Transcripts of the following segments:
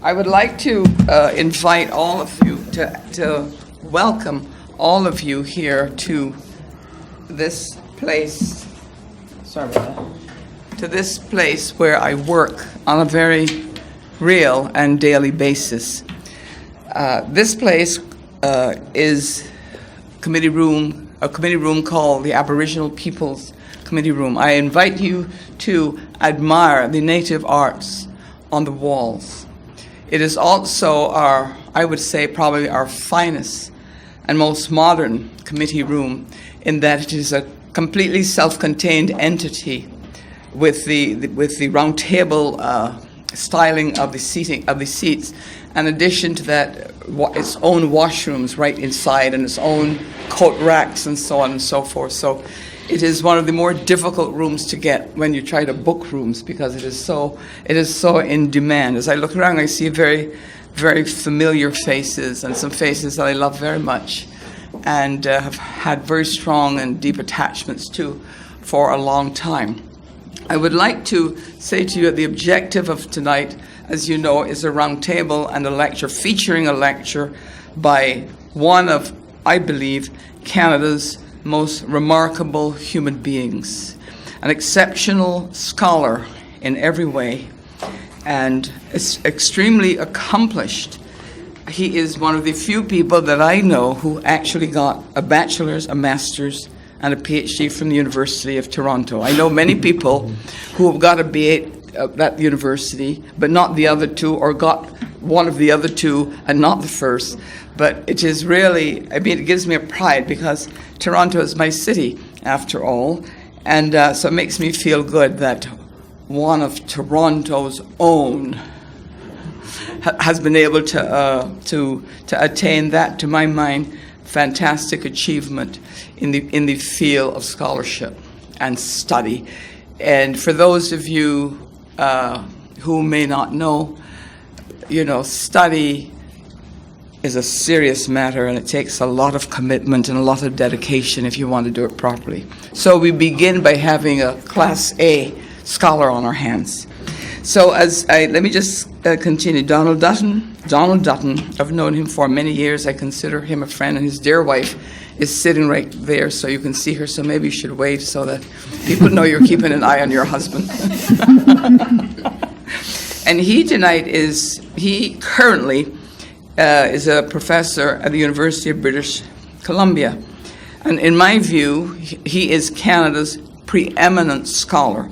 I would like to invite all of you to welcome all of you here to this place. Sorry about that. To this place where I work on a very real and daily basis. This place is a committee room called the Aboriginal Peoples Committee Room. I invite you to admire the native arts on the walls. It is also I would say, probably our finest and most modern committee room, in that it is a completely self-contained entity with the round table styling of the seats. In addition to that, its own washrooms right inside, and its own coat racks and so on and so forth. So it is one of the more difficult rooms to get when you try to book rooms, because it is so in demand. As I look around, I see very, very familiar faces, and some faces that I love very much and have had very strong and deep attachments to for a long time. I would like to say to you that the objective of tonight, as you know, is a round table and a lecture featuring a lecture by one of, I believe, Canada's most remarkable human beings, an exceptional scholar in every way, and is extremely accomplished. He is one of the few people that I know who actually got a bachelor's, a master's, and a PhD from the University of Toronto. I know many people who have got a BA at that university, but not the other two, or got one of the other two and not the first. But it is really, it gives me a pride, because Toronto is my city, after all. And so it makes me feel good that one of Toronto's own has been able to attain that, to my mind, fantastic achievement in the field of scholarship and study. And for those of you who may not know, study is a serious matter, and it takes a lot of commitment and a lot of dedication if you want to do it properly. So we begin by having a Class A scholar on our hands. So let me just continue. Donald Dutton, I've known him for many years. I consider him a friend, and his dear wife is sitting right there, so you can see her. So maybe you should wave so that people know you're keeping an eye on your husband. And he currently is a professor at the University of British Columbia. And in my view, he is Canada's preeminent scholar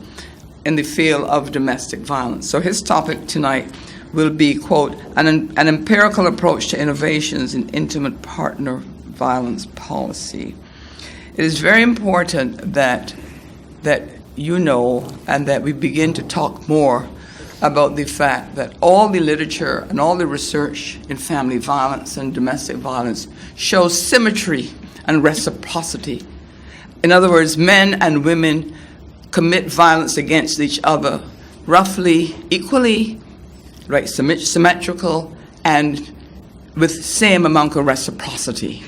in the field of domestic violence. So his topic tonight will be, quote, an empirical approach to innovations in intimate partner violence policy. It is very important that you know, and that we begin to talk more about the fact that all the literature and all the research in family violence and domestic violence shows symmetry and reciprocity. In other words, men and women commit violence against each other roughly, equally, right, symmetrical, and with same amount of reciprocity.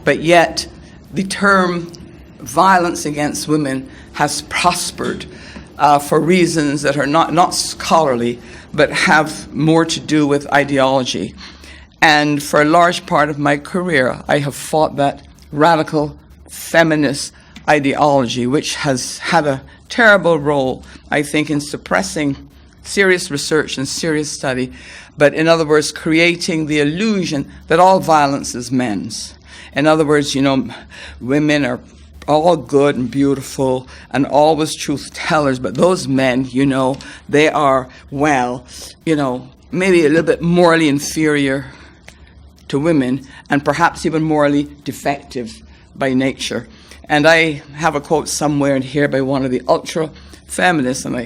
But yet, the term violence against women has prospered for reasons that are not scholarly, but have more to do with ideology. And for a large part of my career, I have fought that radical feminist ideology, which has had a terrible role, I think, in suppressing serious research and serious study, but in other words, creating the illusion that all violence is men's. In other words, women are all good and beautiful and always truth tellers, but those men, they are, maybe a little bit morally inferior to women, and perhaps even morally defective by nature. And I have a quote somewhere in here by one of the ultra-feminists, and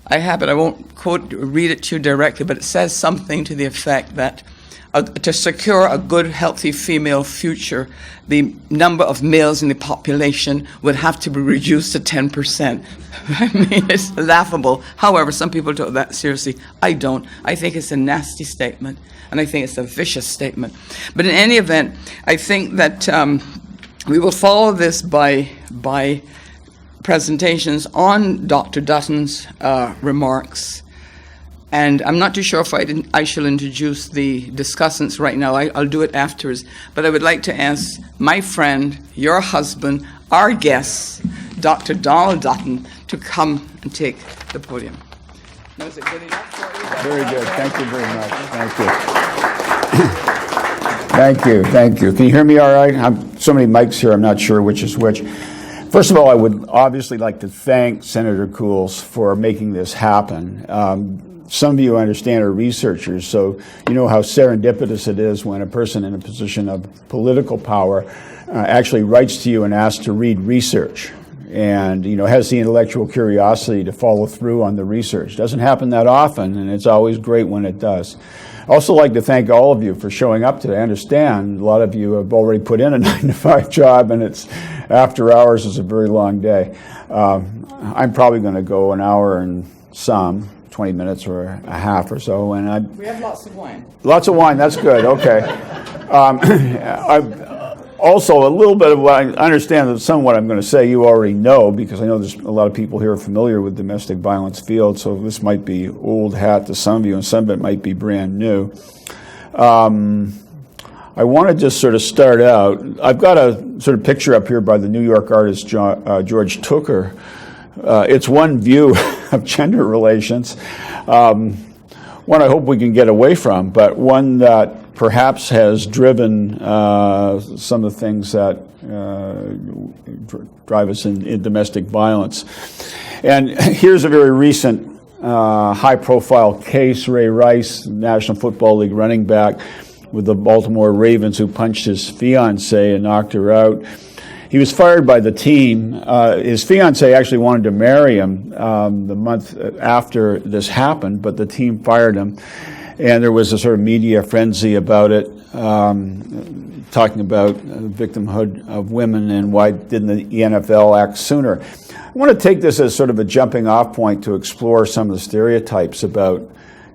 I have it. I won't read it to you directly, but it says something to the effect that to secure a good, healthy female future, the number of males in the population would have to be reduced to 10%. I mean, it's laughable. However, some people take that seriously. I don't. I think it's a nasty statement, and I think it's a vicious statement. But in any event, I think that we will follow this by presentations on Dr. Dutton's remarks, And I'm not too sure if I shall introduce the discussants right now. I'll do it afterwards. But I would like to ask my friend, your husband, our guest, Dr. Donald Dutton, to come and take the podium. Now, is it good enough for you? Very good. Thank you very much. Thank you. Thank you. Can you hear me all right? So many mics here, I'm not sure which is which. First of all, I would obviously like to thank Senator Cools for making this happen. Some of you, I understand, are researchers, so you know how serendipitous it is when a person in a position of political power actually writes to you and asks to read research and, has the intellectual curiosity to follow through on the research. Doesn't happen that often, and it's always great when it does. I also like to thank all of you for showing up today. I understand a lot of you have already put in a 9-to-5 job, and it's after hours is a very long day. I'm probably going to go an hour and some, 20 minutes or a half or so. And we have lots of wine. Lots of wine, that's good, okay. Also, a little bit of what I understand that some of what I'm going to say you already know, because I know there's a lot of people here familiar with domestic violence field, so this might be old hat to some of you, and some of it might be brand new. I want to just sort of start out. I've got a sort of picture up here by the New York artist George Tooker. It's one view of gender relations, one I hope we can get away from, but one that perhaps has driven some of the things that drive us in domestic violence. And here's a very recent high-profile case. Ray Rice, National Football League running back with the Baltimore Ravens, who punched his fiancée and knocked her out. He was fired by the team. His fiancée actually wanted to marry him the month after this happened, but the team fired him. And there was a sort of media frenzy about it, talking about victimhood of women and why didn't the NFL act sooner. I want to take this as sort of a jumping off point to explore some of the stereotypes about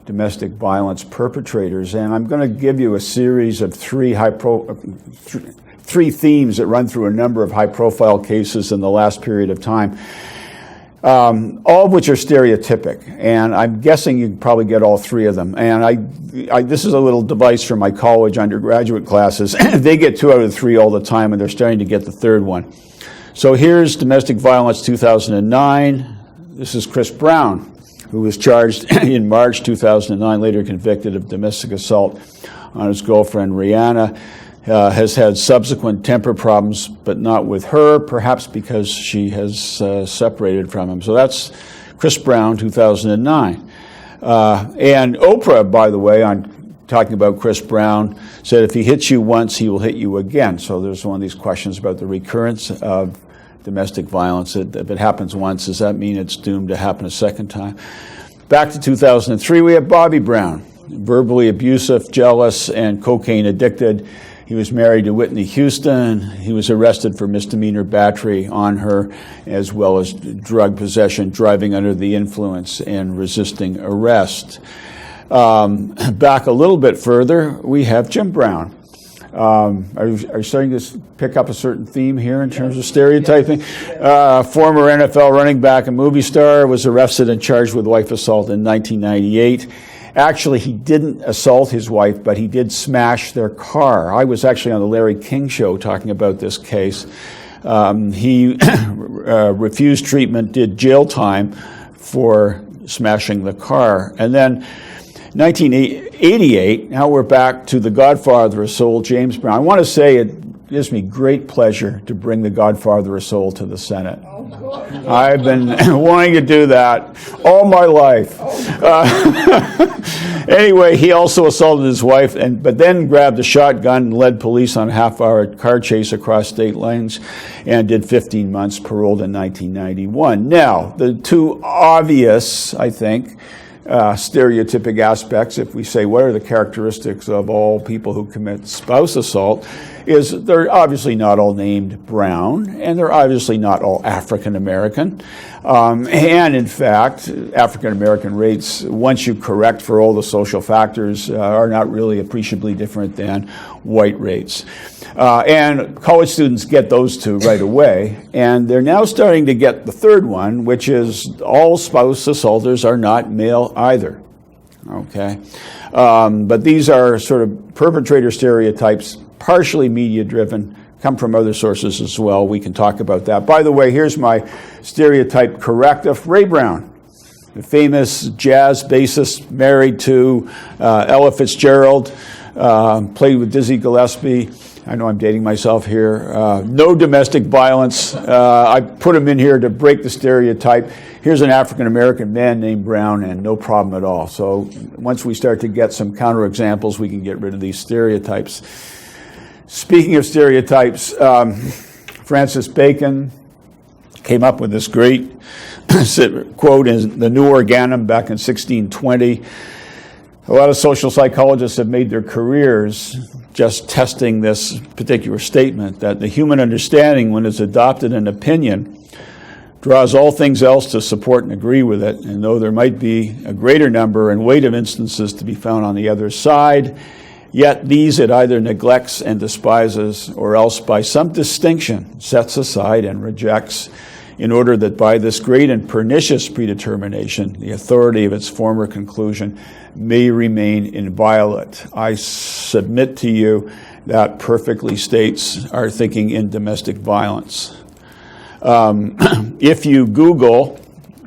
domestic violence perpetrators. And I'm going to give you a series of three themes that run through a number of high-profile cases in the last period of time. All of which are stereotypic, and I'm guessing you can probably get all three of them. And this is a little device from my college undergraduate classes. They get 2 out of 3 all the time, and they're starting to get the third one. So here's domestic violence 2009. This is Chris Brown, who was charged in March 2009, later convicted of domestic assault on his girlfriend Rihanna. Has had subsequent temper problems, but not with her, perhaps because she has separated from him. So that's Chris Brown, 2009. And Oprah, by the way, on talking about Chris Brown, said if he hits you once, he will hit you again. So there's one of these questions about the recurrence of domestic violence. If it happens once, does that mean it's doomed to happen a second time? Back to 2003, we have Bobby Brown, verbally abusive, jealous, and cocaine addicted. He was married to Whitney Houston. He was arrested for misdemeanor battery on her, as well as drug possession, driving under the influence, and resisting arrest. Back a little bit further, we have Jim Brown. Are you starting to pick up a certain theme here in terms of stereotyping? Former NFL running back and movie star, was arrested and charged with wife assault in 1998. Actually, he didn't assault his wife, but he did smash their car. I was actually on the Larry King show talking about this case. He refused treatment, did jail time for smashing the car. And then 1988, now we're back to the godfather of soul, James Brown. I want to say it gives me great pleasure to bring the godfather of soul to the Senate. I've been wanting to do that all my life. Anyway, he also assaulted his wife, but then grabbed a shotgun and led police on a half-hour car chase across state lines and did 15 months, paroled in 1991. Now, the two obvious, I think, stereotypic aspects, if we say what are the characteristics of all people who commit spouse assault, is they're obviously not all named Brown, and they're obviously not all African American. And in fact, African American rates, once you correct for all the social factors, are not really appreciably different than white rates. And college students get those two right away, and they're now starting to get the third one, which is all spouse assaulters are not male either. okay? But these are sort of perpetrator stereotypes, partially media-driven, come from other sources as well. We can talk about that. By the way, here's my stereotype corrective. Ray Brown, the famous jazz bassist, married to Ella Fitzgerald, played with Dizzy Gillespie. I know I'm dating myself here. No domestic violence. I put him in here to break the stereotype. Here's an African-American man named Brown, and no problem at all. So once we start to get some counterexamples, we can get rid of these stereotypes. Speaking of stereotypes, Francis Bacon came up with this great quote in the New Organum back in 1620. A lot of social psychologists have made their careers just testing this particular statement, that the human understanding, when it's adopted an opinion, draws all things else to support and agree with it. And though there might be a greater number and weight of instances to be found on the other side, yet these it either neglects and despises, or else by some distinction sets aside and rejects, in order that by this great and pernicious predetermination, the authority of its former conclusion may remain inviolate. I submit to you that perfectly states our thinking in domestic violence. If you Google,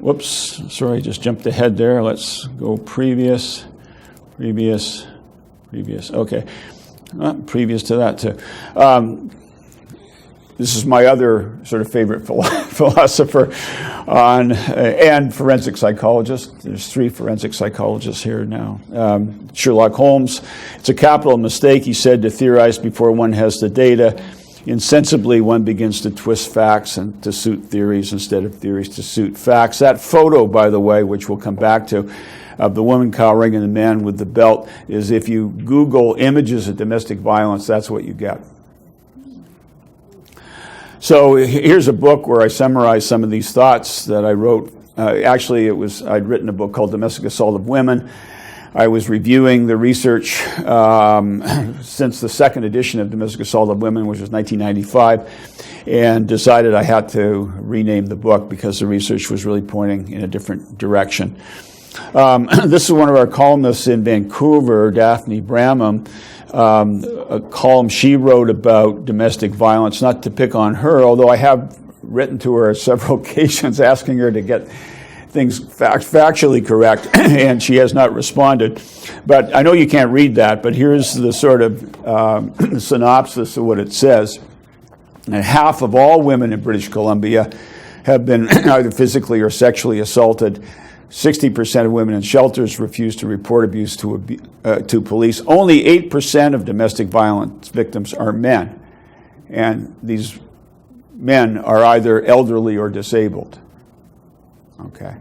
whoops, sorry, just jumped ahead there. Let's go previous, okay. Previous to that too. This is my other sort of favorite philosopher and forensic psychologist. There's 3 forensic psychologists here now. Sherlock Holmes. It's a capital mistake, he said, to theorize before one has the data. Insensibly, one begins to twist facts and to suit theories instead of theories to suit facts. That photo, by the way, which we'll come back to, of the woman cowering and the man with the belt, is if you Google images of domestic violence, that's what you get. So here's a book where I summarize some of these thoughts that I wrote. Actually, I'd written a book called Domestic Assault of Women. I was reviewing the research since the second edition of Domestic Assault of Women, which was 1995, and decided I had to rename the book because the research was really pointing in a different direction. This is one of our columnists in Vancouver, Daphne Bramham, a column she wrote about domestic violence, not to pick on her, although I have written to her on several occasions asking her to get things factually correct, and she has not responded. But I know you can't read that, but here's the sort of synopsis of what it says. And half of all women in British Columbia have been either physically or sexually assaulted. 60% of women in shelters refuse to report abuse to police. Only 8% of domestic violence victims are men. And these men are either elderly or disabled. Okay.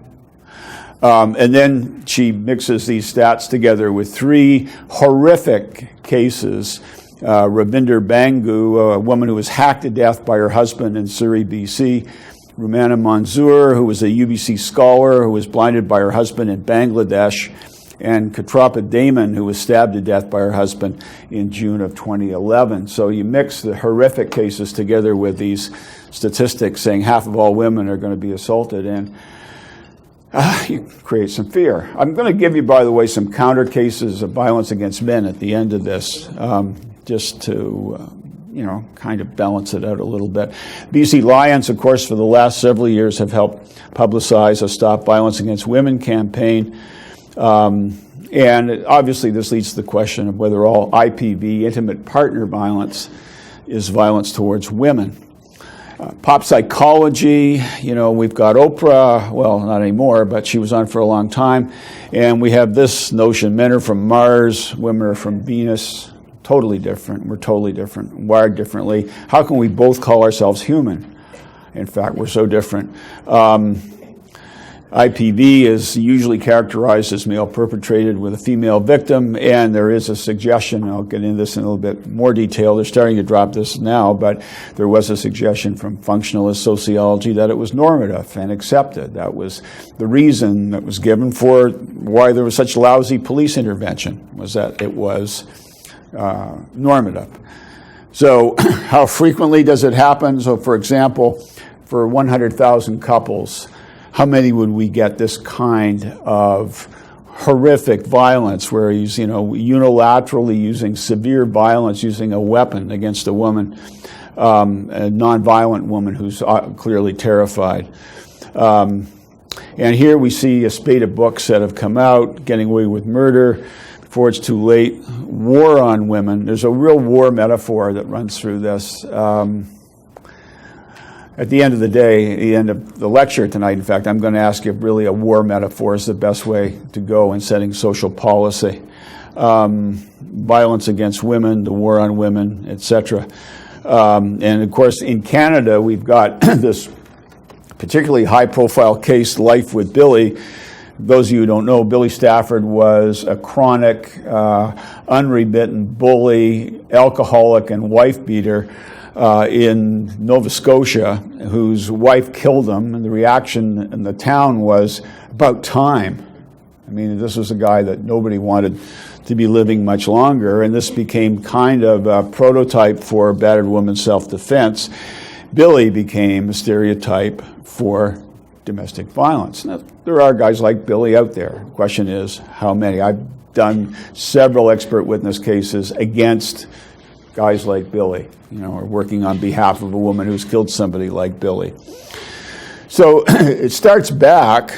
And then she mixes these stats together with 3 horrific cases. Ravinder Bangu, a woman who was hacked to death by her husband in Surrey, BC. Rumana Manzoor, who was a UBC scholar who was blinded by her husband in Bangladesh. And Katrapa Damon, who was stabbed to death by her husband in June of 2011. So you mix the horrific cases together with these statistics saying half of all women are going to be assaulted, and you create some fear. I'm going to give you, by the way, some counter cases of violence against men at the end of this, just to kind of balance it out a little bit. BC Lions, of course, for the last several years have helped publicize a Stop Violence Against Women campaign. And obviously this leads to the question of whether all IPV, intimate partner violence, is violence towards women. Pop psychology, we've got Oprah, well, not anymore, but she was on for a long time. And we have this notion, men are from Mars, women are from Venus. Totally different. We're totally different, wired differently. How can we both call ourselves human? In fact, we're so different. IPV is usually characterized as male perpetrated with a female victim, and there is a suggestion, I'll get into this in a little bit more detail, they're starting to drop this now, but there was a suggestion from functionalist sociology that it was normative and accepted. That was the reason that was given for why there was such lousy police intervention, was that it was normative. So how frequently does it happen? So for example, for 100,000 couples, how many would we get this kind of horrific violence where he's, unilaterally using severe violence, using a weapon against a woman, a nonviolent woman who's clearly terrified. And here we see a spate of books that have come out, Getting Away with Murder, Before It's Too Late, War on Women. There's a real war metaphor that runs through this. At the end of the day, the end of the lecture tonight, in fact, I'm going to ask if really a war metaphor is the best way to go in setting social policy. Violence against women, the war on women, etc. And of course, in Canada, we've got this particularly high-profile case, Life with Billy. Those of you who don't know, Billy Stafford was a chronic, unremittent bully, alcoholic, and wife-beater in Nova Scotia, whose wife killed him, and the reaction in the town was, about time. I mean, this was a guy that nobody wanted to be living much longer, and this became kind of a prototype for battered woman self-defense. Billy became a stereotype for domestic violence. Now, there are guys like Billy out there. The question is, how many? I've done several expert witness cases against guys like Billy, or working on behalf of a woman who's killed somebody like Billy. So it starts back.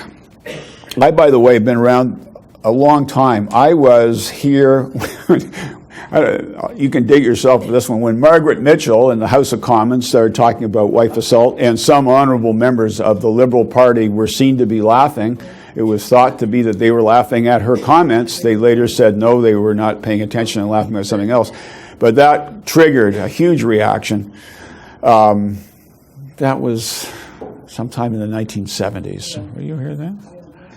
I, by the way, have been around a long time. I was here, you can date yourself with this one, when Margaret Mitchell in the House of Commons started talking about wife assault, and some honorable members of the Liberal Party were seen to be laughing. It was thought to be that they were laughing at her comments. They later said no, they were not paying attention and laughing at something else. But that triggered a huge reaction. That was sometime in the 1970s. Were you here then?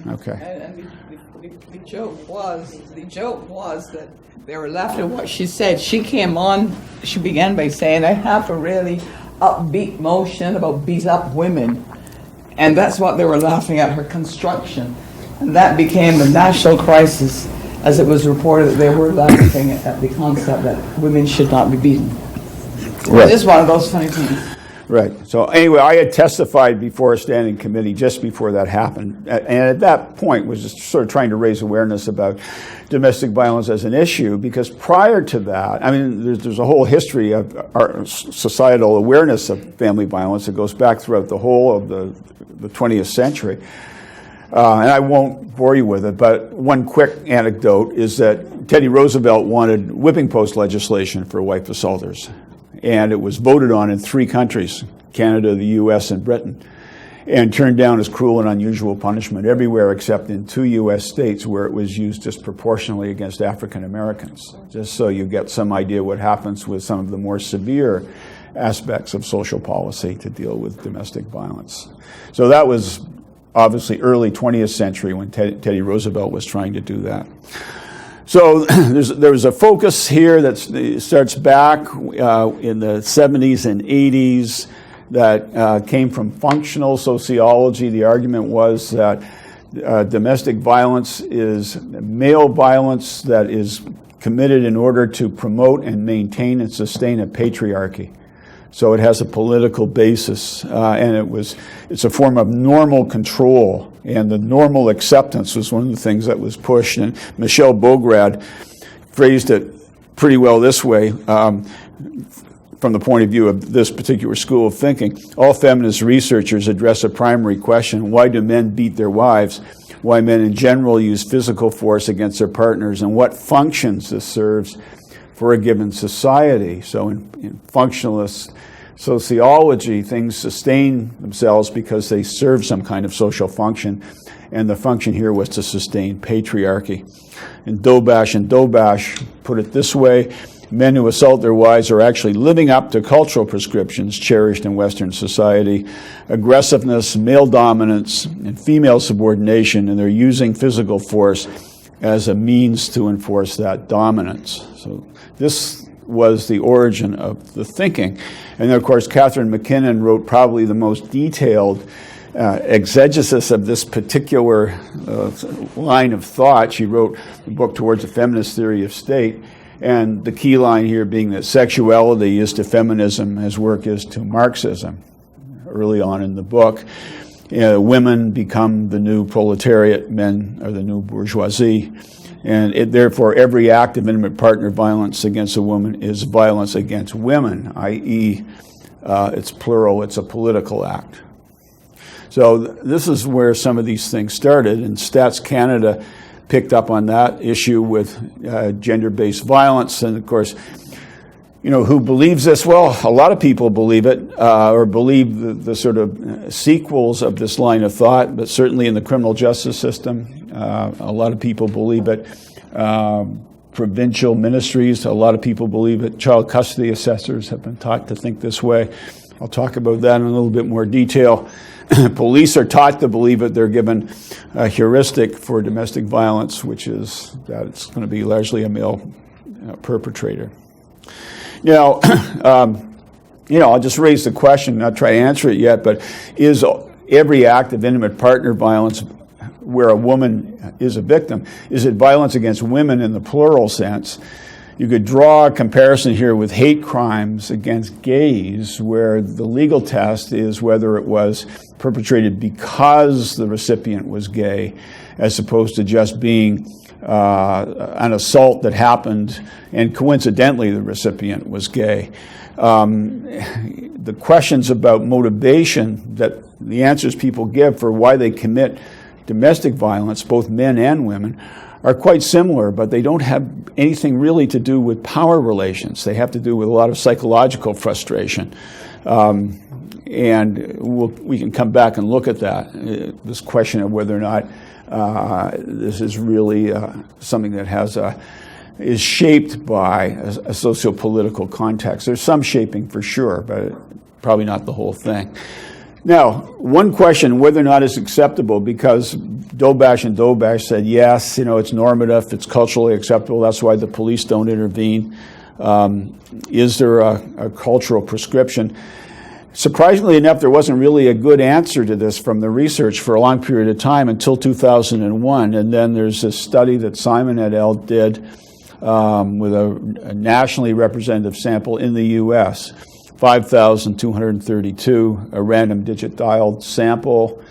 Okay. And the joke was that they were laughing at what she said. She came on, she began by saying, I have a really upbeat motion about beat up women. And that's what they were laughing at, her construction. And that became the national crisis, as it was reported that they were laughing at the concept that women should not be beaten. Right. It is one of those funny things. Right. So anyway, I had testified before a standing committee just before that happened. And at that point was just sort of trying to raise awareness about domestic violence as an issue, because prior to that, I mean, there's a whole history of our societal awareness of family violence that goes back throughout the whole of the 20th century. And I won't bore you with it, but one quick anecdote is that Teddy Roosevelt wanted whipping post legislation for wife assaulters. And it was voted on in 3 countries, Canada, the U.S., and Britain, and turned down as cruel and unusual punishment everywhere except in 2 U.S. states where it was used disproportionately against African Americans, just so you get some idea what happens with some of the more severe aspects of social policy to deal with domestic violence. So that was obviously early 20th century when Teddy Roosevelt was trying to do that. So there's a focus here that starts back in the 70s and 80s that came from functional sociology. The argument was that domestic violence is male violence that is committed in order to promote and maintain and sustain a patriarchy. So it has a political basis, and it's a form of normal control, and the normal acceptance was one of the things that was pushed. And Michelle Bograd phrased it pretty well this way, from the point of view of this particular school of thinking. All feminist researchers address a primary question: why do men beat their wives? Why men in general use physical force against their partners, and what functions this serves for a given society. So in functionalist sociology, things sustain themselves because they serve some kind of social function, and the function here was to sustain patriarchy. And Dobash put it this way: men who assault their wives are actually living up to cultural prescriptions cherished in Western society: aggressiveness, male dominance, and female subordination, and they're using physical force as a means to enforce that dominance. So this was the origin of the thinking. And then, of course, Catherine McKinnon wrote probably the most detailed exegesis of this particular line of thought. She wrote the book Towards a Feminist Theory of State, and the key line here being that sexuality is to feminism as work is to Marxism, early on in the book. women become the new proletariat, men are the new bourgeoisie. And therefore, every act of intimate partner violence against a woman is violence against women, i.e., it's plural, it's a political act. So this is where some of these things started, and Stats Canada picked up on that issue with gender-based violence. And of course, who believes this? Well, a lot of people believe it, or believe the sort of sequels of this line of thought, but certainly in the criminal justice system, a lot of people believe it. Provincial ministries, a lot of people believe it. Child custody assessors have been taught to think this way. I'll talk about that in a little bit more detail. Police are taught to believe it. They're given a heuristic for domestic violence, which is that it's going to be largely a male perpetrator. Now, I'll just raise the question, not try to answer it yet, but is every act of intimate partner violence where a woman is a victim, is it violence against women in the plural sense? You could draw a comparison here with hate crimes against gays, where the legal test is whether it was perpetrated because the recipient was gay, as opposed to just being an assault that happened and coincidentally the recipient was gay. The questions about motivation, that the answers people give for why they commit domestic violence, both men and women, are quite similar, but they don't have anything really to do with power relations. They have to do with a lot of psychological frustration. And we can come back and look at that, this question of whether or not this is really something that is shaped by a socio-political context. There's some shaping for sure, but probably not the whole thing. Now, one question, whether or not it's acceptable, because Dobash and Dobash said, yes, it's normative, it's culturally acceptable, that's why the police don't intervene. Is there a cultural prescription? Surprisingly enough, there wasn't really a good answer to this from the research for a long period of time until 2001. And then there's this study that Simon et al. Did with a nationally representative sample in the U.S., 5,232, a random digit dialed sample,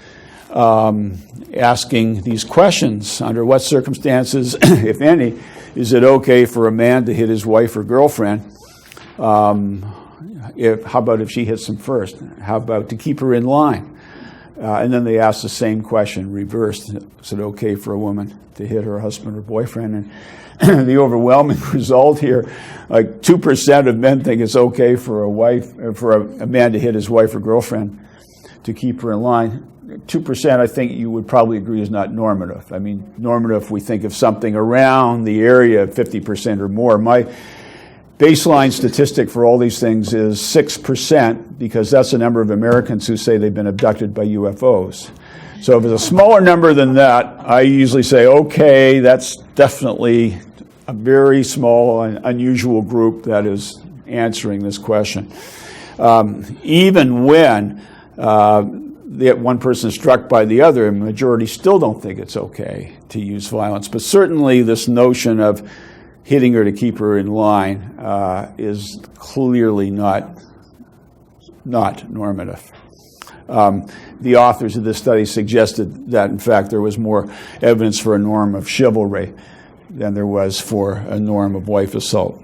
asking these questions. Under what circumstances, if any, is it okay for a man to hit his wife or girlfriend? How about if she hits him first? How about to keep her in line? And then they asked the same question, reversed. Is it okay for a woman to hit her husband or boyfriend? And the overwhelming result here, like 2% of men think it's okay for a man to hit his wife or girlfriend to keep her in line. 2%, I think you would probably agree, is not normative. I mean, normative, we think of something around the area of 50% or more. My baseline statistic for all these things is 6%, because that's the number of Americans who say they've been abducted by UFOs. So if it's a smaller number than that, I usually say, okay, that's definitely a very small and unusual group that is answering this question. Even when one person is struck by the other, a majority still don't think it's okay to use violence. But certainly this notion of hitting her to keep her in line is clearly not normative. The authors of this study suggested that, in fact, there was more evidence for a norm of chivalry than there was for a norm of wife assault.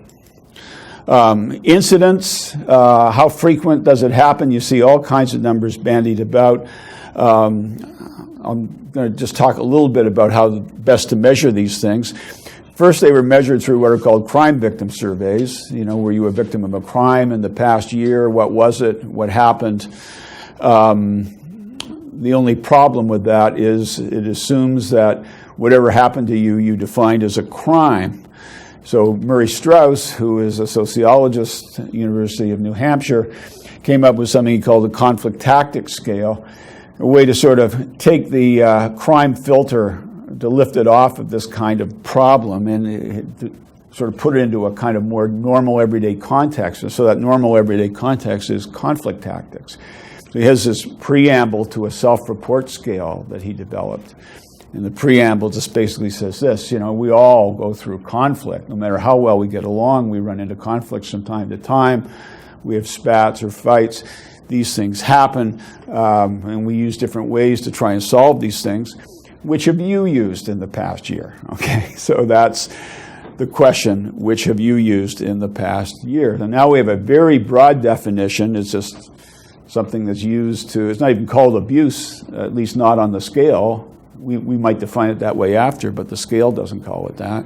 Incidents, how frequent does it happen? You see all kinds of numbers bandied about. I'm going to just talk a little bit about how best to measure these things. First, they were measured through what are called crime victim surveys. Were you a victim of a crime in the past year? What was it? What happened? The only problem with that is it assumes that whatever happened to you, you defined as a crime. So Murray Strauss, who is a sociologist at the University of New Hampshire, came up with something he called the conflict tactics scale, a way to sort of take the crime filter, to lift it off of this kind of problem and to sort of put it into a kind of more normal everyday context. And so that normal everyday context is conflict tactics. So he has this preamble to a self-report scale that he developed. And the preamble just basically says this, we all go through conflict. No matter how well we get along, we run into conflicts from time to time. We have spats or fights. these things happen, and we use different ways to try and solve these things. Which have you used in the past year? Okay, so that's the question, which have you used in the past year? And now we have a very broad definition. It's just something that's used to, it's not even called abuse, at least not on the scale. We might define it that way after, but the scale doesn't call it that.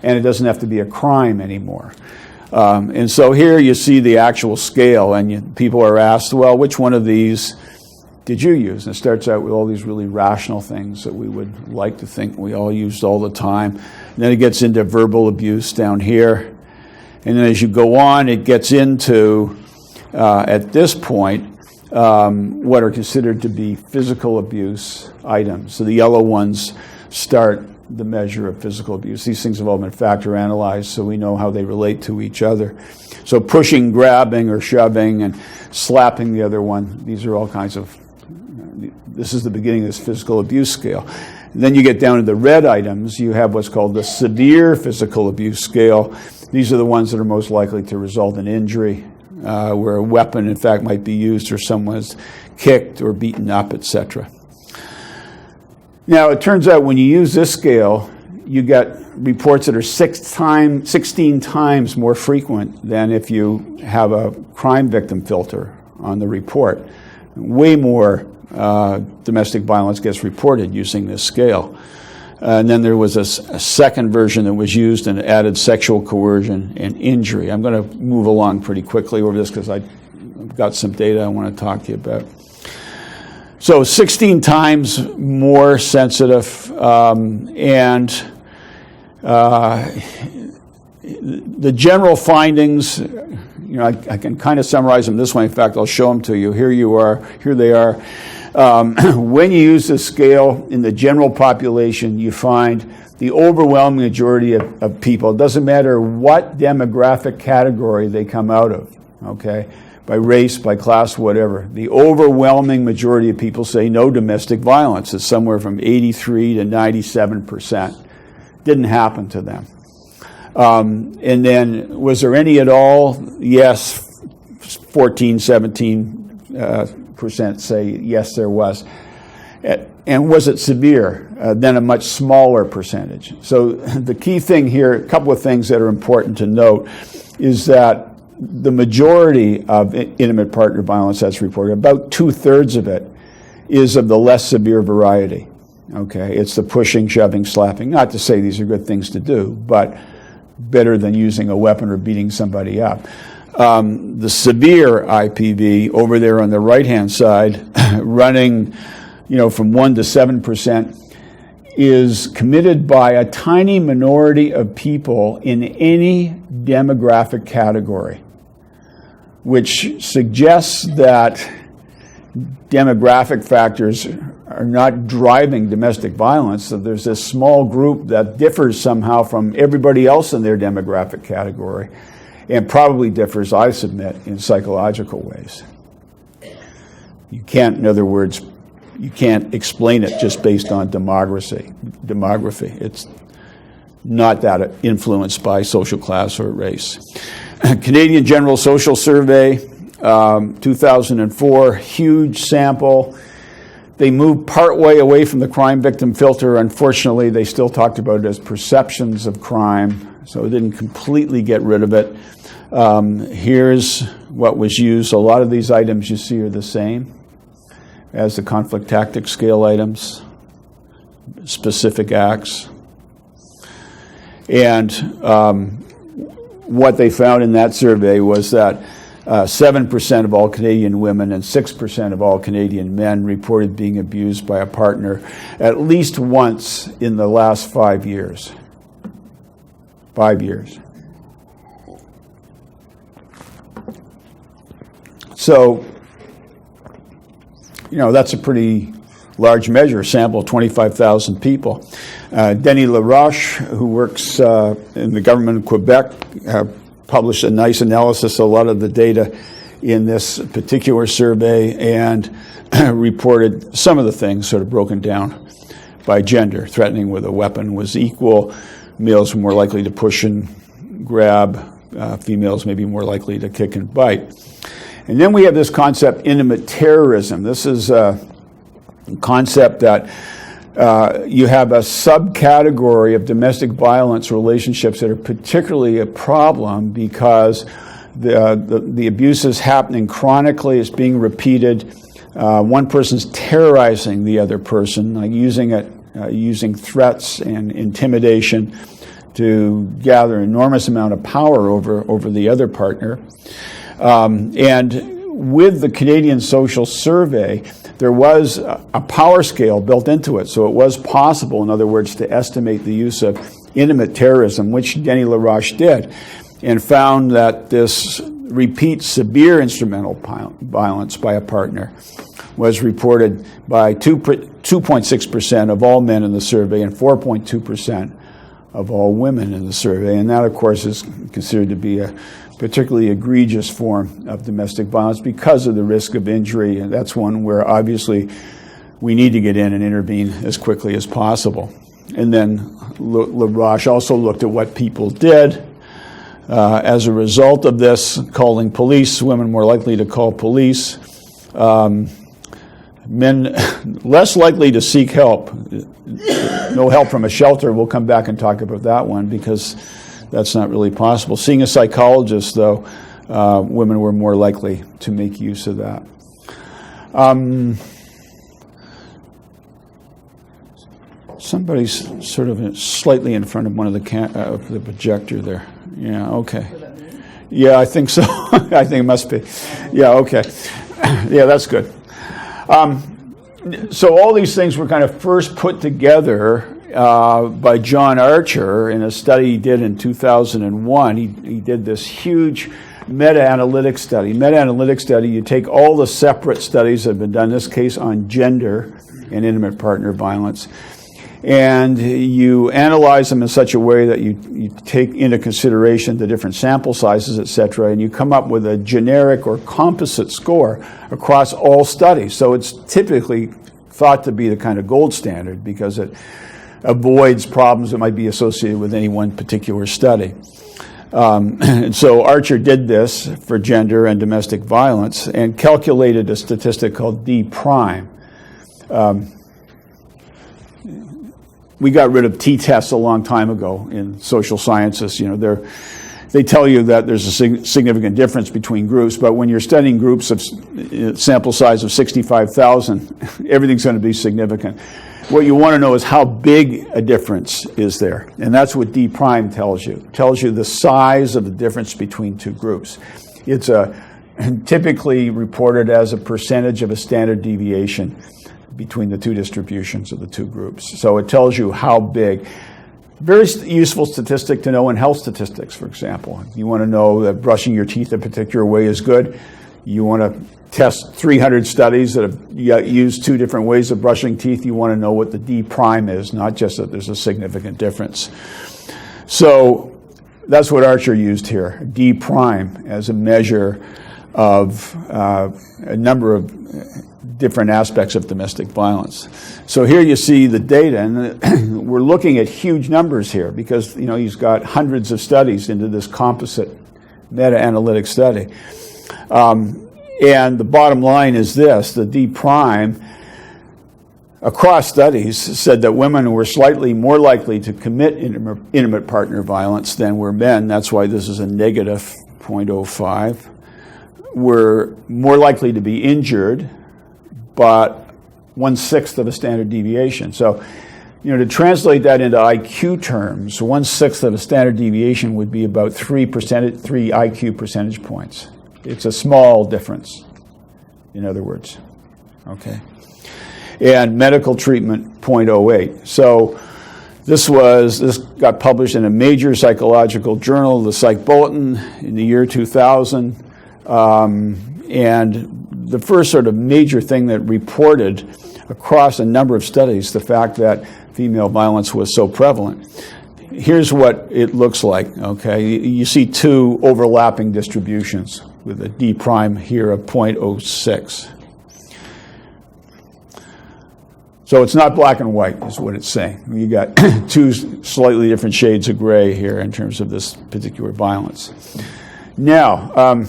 And it doesn't have to be a crime anymore. And so here you see the actual scale, and people are asked, well, which one of these did you use? And it starts out with all these really rational things that we would like to think we all used all the time. And then it gets into verbal abuse down here. And then as you go on, it gets into, at this point, what are considered to be physical abuse items. So the yellow ones start the measure of physical abuse. These things have all been factor analyzed, so we know how they relate to each other. So pushing, grabbing, or shoving, and slapping the other one, these are all kinds of, this is the beginning of this physical abuse scale. And then you get down to the red items, you have what's called the severe physical abuse scale. These are the ones that are most likely to result in injury, where a weapon, in fact, might be used or someone's kicked or beaten up, etc. Now, it turns out when you use this scale, you get reports that are 16 times more frequent than if you have a crime victim filter on the report. Way more domestic violence gets reported using this scale. And then there was a second version that was used and added sexual coercion and injury. I'm going to move along pretty quickly over this because I've got some data I want to talk to you about. So 16 times more sensitive, and the general findings, I can kind of summarize them this way. In fact, I'll show them to you. Here they are. When you use this scale in the general population, you find the overwhelming majority of people, it doesn't matter what demographic category they come out of, okay, by race, by class, whatever. The overwhelming majority of people say no domestic violence. It's somewhere from 83 to 97%. Didn't happen to them. And then, was there any at all? Yes, 14, 17% say yes, there was. And was it severe? Then a much smaller percentage. So the key thing here, a couple of things that are important to note, is that the majority of intimate partner violence that's reported, about 2/3 of it, is of the less severe variety. Okay, it's the pushing, shoving, slapping. Not to say these are good things to do, but better than using a weapon or beating somebody up. The severe IPV over there on the right-hand side, running, from 1 to 7%, is committed by a tiny minority of people in any demographic category, which suggests that demographic factors are not driving domestic violence. So there's this small group that differs somehow from everybody else in their demographic category, and probably differs, I submit, in psychological ways. You can't, in other words, you can't explain it just based on demography. It's not that influenced by social class or race. Canadian General Social Survey, 2004, huge sample. They moved partway away from the crime victim filter. Unfortunately, they still talked about it as perceptions of crime, so it didn't completely get rid of it. Here's what was used. A lot of these items you see are the same as the conflict tactic scale items, specific acts. And what they found in that survey was that 7% of all Canadian women and 6% of all Canadian men reported being abused by a partner at least once in the last 5 years. 5 years. So, that's a pretty large measure, sample of 25,000 people. Denis Laroche, who works in the government of Quebec, published a nice analysis of a lot of the data in this particular survey and reported some of the things sort of broken down by gender. Threatening with a weapon was equal. Males were more likely to push and grab. Females may be more likely to kick and bite. And then we have this concept, intimate terrorism. This is a concept that you have a subcategory of domestic violence relationships that are particularly a problem because the abuse is happening chronically, it's being repeated. One person's terrorizing the other person, like using threats and intimidation to gather an enormous amount of power over the other partner. And with the Canadian Social Survey, there was a power scale built into it. So it was possible, in other words, to estimate the use of intimate terrorism, which Denny LaRoche did, and found that this repeat severe instrumental violence by a partner was reported by 2.6% of all men in the survey and 4.2% of all women in the survey. And that, of course, is considered to be a particularly egregious form of domestic violence because of the risk of injury. And that's one where obviously we need to get in and intervene as quickly as possible. And then LaRoche also looked at what people did as a result of this, calling police, women more likely to call police, men less likely to seek help. No help from a shelter. We'll come back and talk about that one because that's not really possible. Seeing a psychologist, though, women were more likely to make use of that. Somebody's sort of slightly in front of one of the projector there. Yeah, okay. Yeah, I think so. I think it must be. Yeah, okay. Yeah, that's good. So all these things were kind of first put together by John Archer in a study he did in 2001. He did this huge meta-analytic study. Meta-analytic study, you take all the separate studies that have been done, in this case on gender and intimate partner violence, and you analyze them in such a way that you take into consideration the different sample sizes, et cetera, and you come up with a generic or composite score across all studies. So it's typically thought to be the kind of gold standard because it avoids problems that might be associated with any one particular study. And so Archer did this for gender and domestic violence and calculated a statistic called D prime. We got rid of t-tests a long time ago in social sciences. You know, they tell you that there's a significant difference between groups, but when you're studying groups of sample size of 65,000, everything's going to be significant. What you want to know is how big a difference is there, and that's what D prime tells you. It tells you the size of the difference between two groups. It's typically reported as a percentage of a standard deviation between the two distributions of the two groups. So it tells you how big. Very useful statistic to know in health statistics, for example. You want to know that brushing your teeth a particular way is good. You want to test 300 studies that have used two different ways of brushing teeth. You want to know what the D prime is, not just that there's a significant difference. So that's what Archer used here, D prime, as a measure of a number of different aspects of domestic violence. So here you see the data, and we're looking at huge numbers here because, you know, he's got hundreds of studies into this composite meta-analytic study. And the bottom line is this: the D prime across studies said that women were slightly more likely to commit intimate partner violence than were men. That's why this is a negative 0.05. Were more likely to be injured, but 1/6 of a standard deviation. So, you know, to translate that into IQ terms, 1/6 of a standard deviation would be about 3 IQ percentage points. It's a small difference, in other words. Okay. And medical treatment, 0.08. So this got published in a major psychological journal, the Psych Bulletin, in the year 2000. And the first sort of major thing that reported across a number of studies the fact that female violence was so prevalent. Here's what it looks like, okay? You see two overlapping distributions with a D prime here of 0.06. So it's not black and white, is what it's saying. You got two slightly different shades of gray here in terms of this particular violence. Now,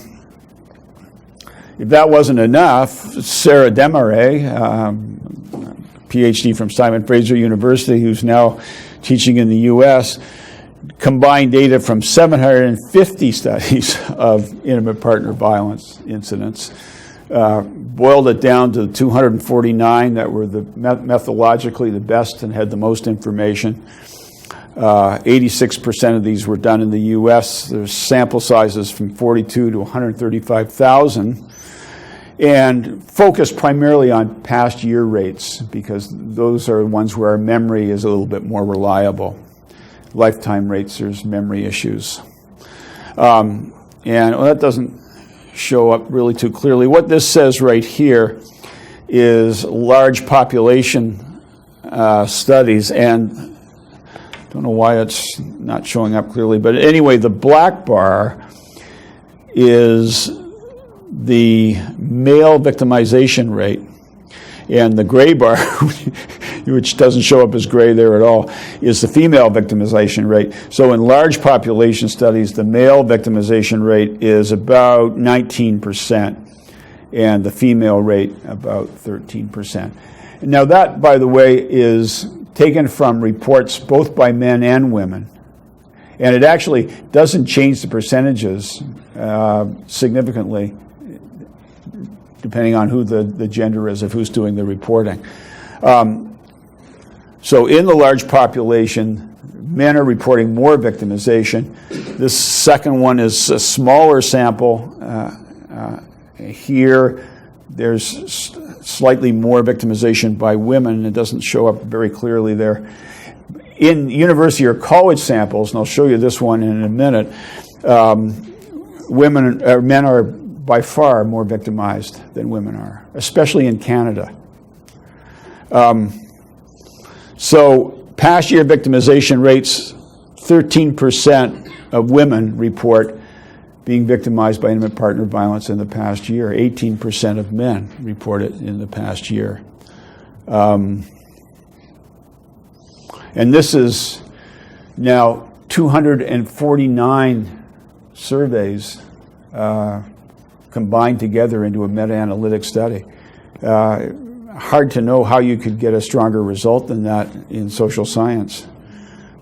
If that wasn't enough, Sarah Desmarais, PhD from Simon Fraser University, who's now teaching in the U.S., combined data from 750 studies of intimate partner violence incidents, boiled it down to 249 that were methodologically the best and had the most information. 86% of these were done in the U.S. There's sample sizes from 42 to 135,000, and focused primarily on past year rates because those are ones where our memory is a little bit more reliable. Lifetime rates, there's memory issues. And that doesn't show up really too clearly. What this says right here is large population studies, and don't know why it's not showing up clearly, but anyway, the black bar is the male victimization rate, and the gray bar, which doesn't show up as gray there at all, is the female victimization rate. So in large population studies, the male victimization rate is about 19%, and the female rate about 13%. Now that, by the way, is taken from reports both by men and women. And it actually doesn't change the percentages significantly, depending on who the gender is of who's doing the reporting. So in the large population, men are reporting more victimization. This second one is a smaller sample. Here, there's slightly more victimization by women. It doesn't show up very clearly there. In university or college samples, and I'll show you this one in a minute, men are by far more victimized than women are, especially in Canada. So past year victimization rates, 13% of women report being victimized by intimate partner violence in the past year. 18% of men report it in the past year. And this is now 249 surveys combined together into a meta-analytic study. Hard to know how you could get a stronger result than that in social science.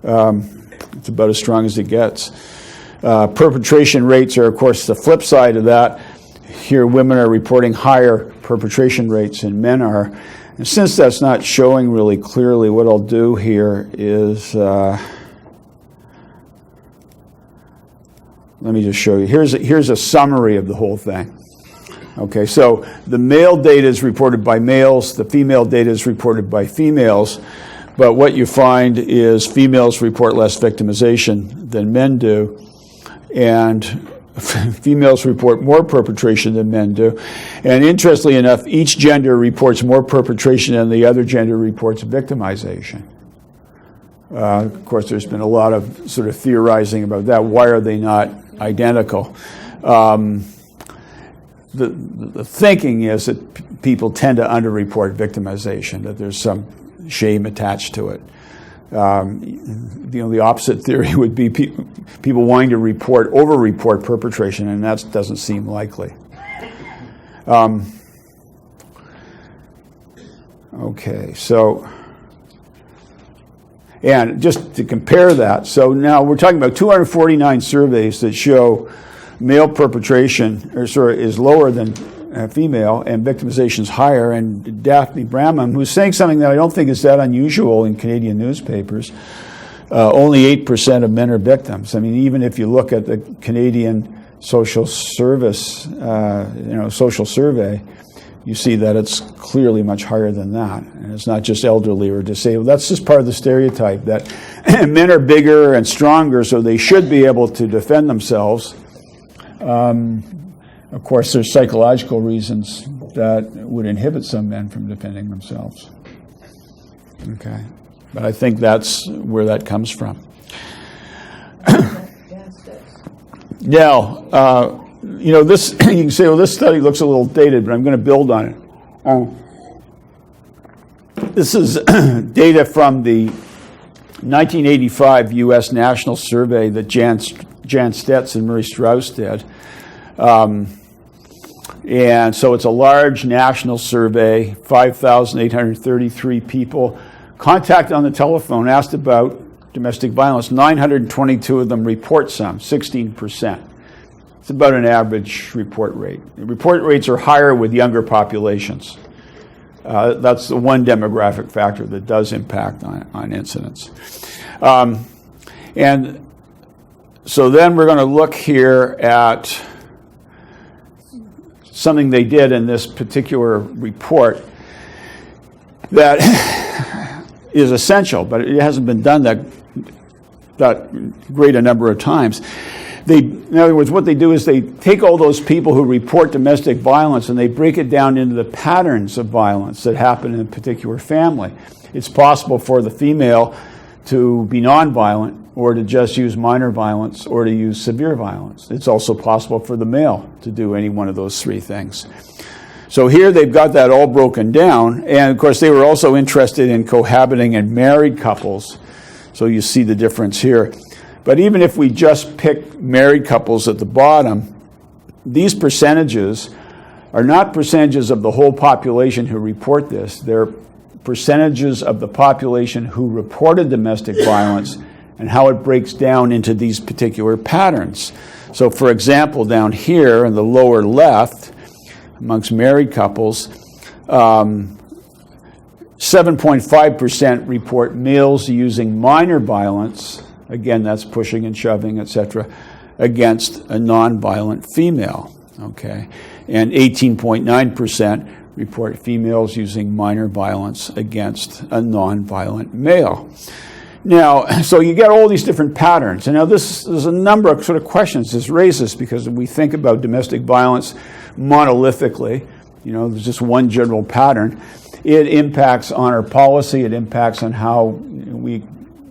It's about as strong as it gets. Perpetration rates are, of course, the flip side of that. Here, women are reporting higher perpetration rates than men are. And since that's not showing really clearly, what I'll do here is, let me just show you. Here's a summary of the whole thing. Okay, so the male data is reported by males, the female data is reported by females, but what you find is females report less victimization than men do, and females report more perpetration than men do. And interestingly enough, each gender reports more perpetration than the other gender reports victimization. Of course, there's been a lot of sort of theorizing about that. Why are they not identical? The thinking is that people tend to underreport victimization, that there's some shame attached to it. The opposite theory would be people wanting to over-report perpetration, and that doesn't seem likely. Okay, so, and just to compare that, so now we're talking about 249 surveys that show male perpetration is lower than female, and victimization is higher. And Daphne Bramham, who's saying something that I don't think is that unusual in Canadian newspapers, only 8% of men are victims. I mean, even if you look at the Canadian Social Service, social survey, you see that it's clearly much higher than that. And it's not just elderly or disabled. That's just part of the stereotype that men are bigger and stronger, so they should be able to defend themselves. Of course, there's psychological reasons that would inhibit some men from defending themselves. Okay, but I think that's where that comes from. Now, this you can say, well, this study looks a little dated, but I'm going to build on it. This is data from the 1985 U.S. National Survey that Jan Stetz and Murray Strauss did. And so it's a large national survey, 5,833 people. Contact on the telephone, asked about domestic violence. 922 of them report some, 16%. It's about an average report rate. Report rates are higher with younger populations. That's the one demographic factor that does impact on incidents. And so then we're going to look here at something they did in this particular report that is essential, but it hasn't been done that great a number of times. In other words, what they do is they take all those people who report domestic violence and they break it down into the patterns of violence that happen in a particular family. It's possible for the female to be nonviolent or to just use minor violence or to use severe violence. It's also possible for the male to do any one of those three things. So here they've got that all broken down, and of course they were also interested in cohabiting and married couples. So you see the difference here. But even if we just pick married couples at the bottom, these percentages are not percentages of the whole population who report this. They're percentages of the population who reported domestic violence and how it breaks down into these particular patterns. So for example, down here in the lower left, amongst married couples, 7.5% report males using minor violence. Again, that's pushing and shoving, etc., against a nonviolent female. Okay, and 18.9% report females using minor violence against a nonviolent male. Now, so you get all these different patterns. And now there's a number of sort of questions this raises, because we think about domestic violence monolithically. You know, there's just one general pattern. It impacts on our policy. It impacts on how we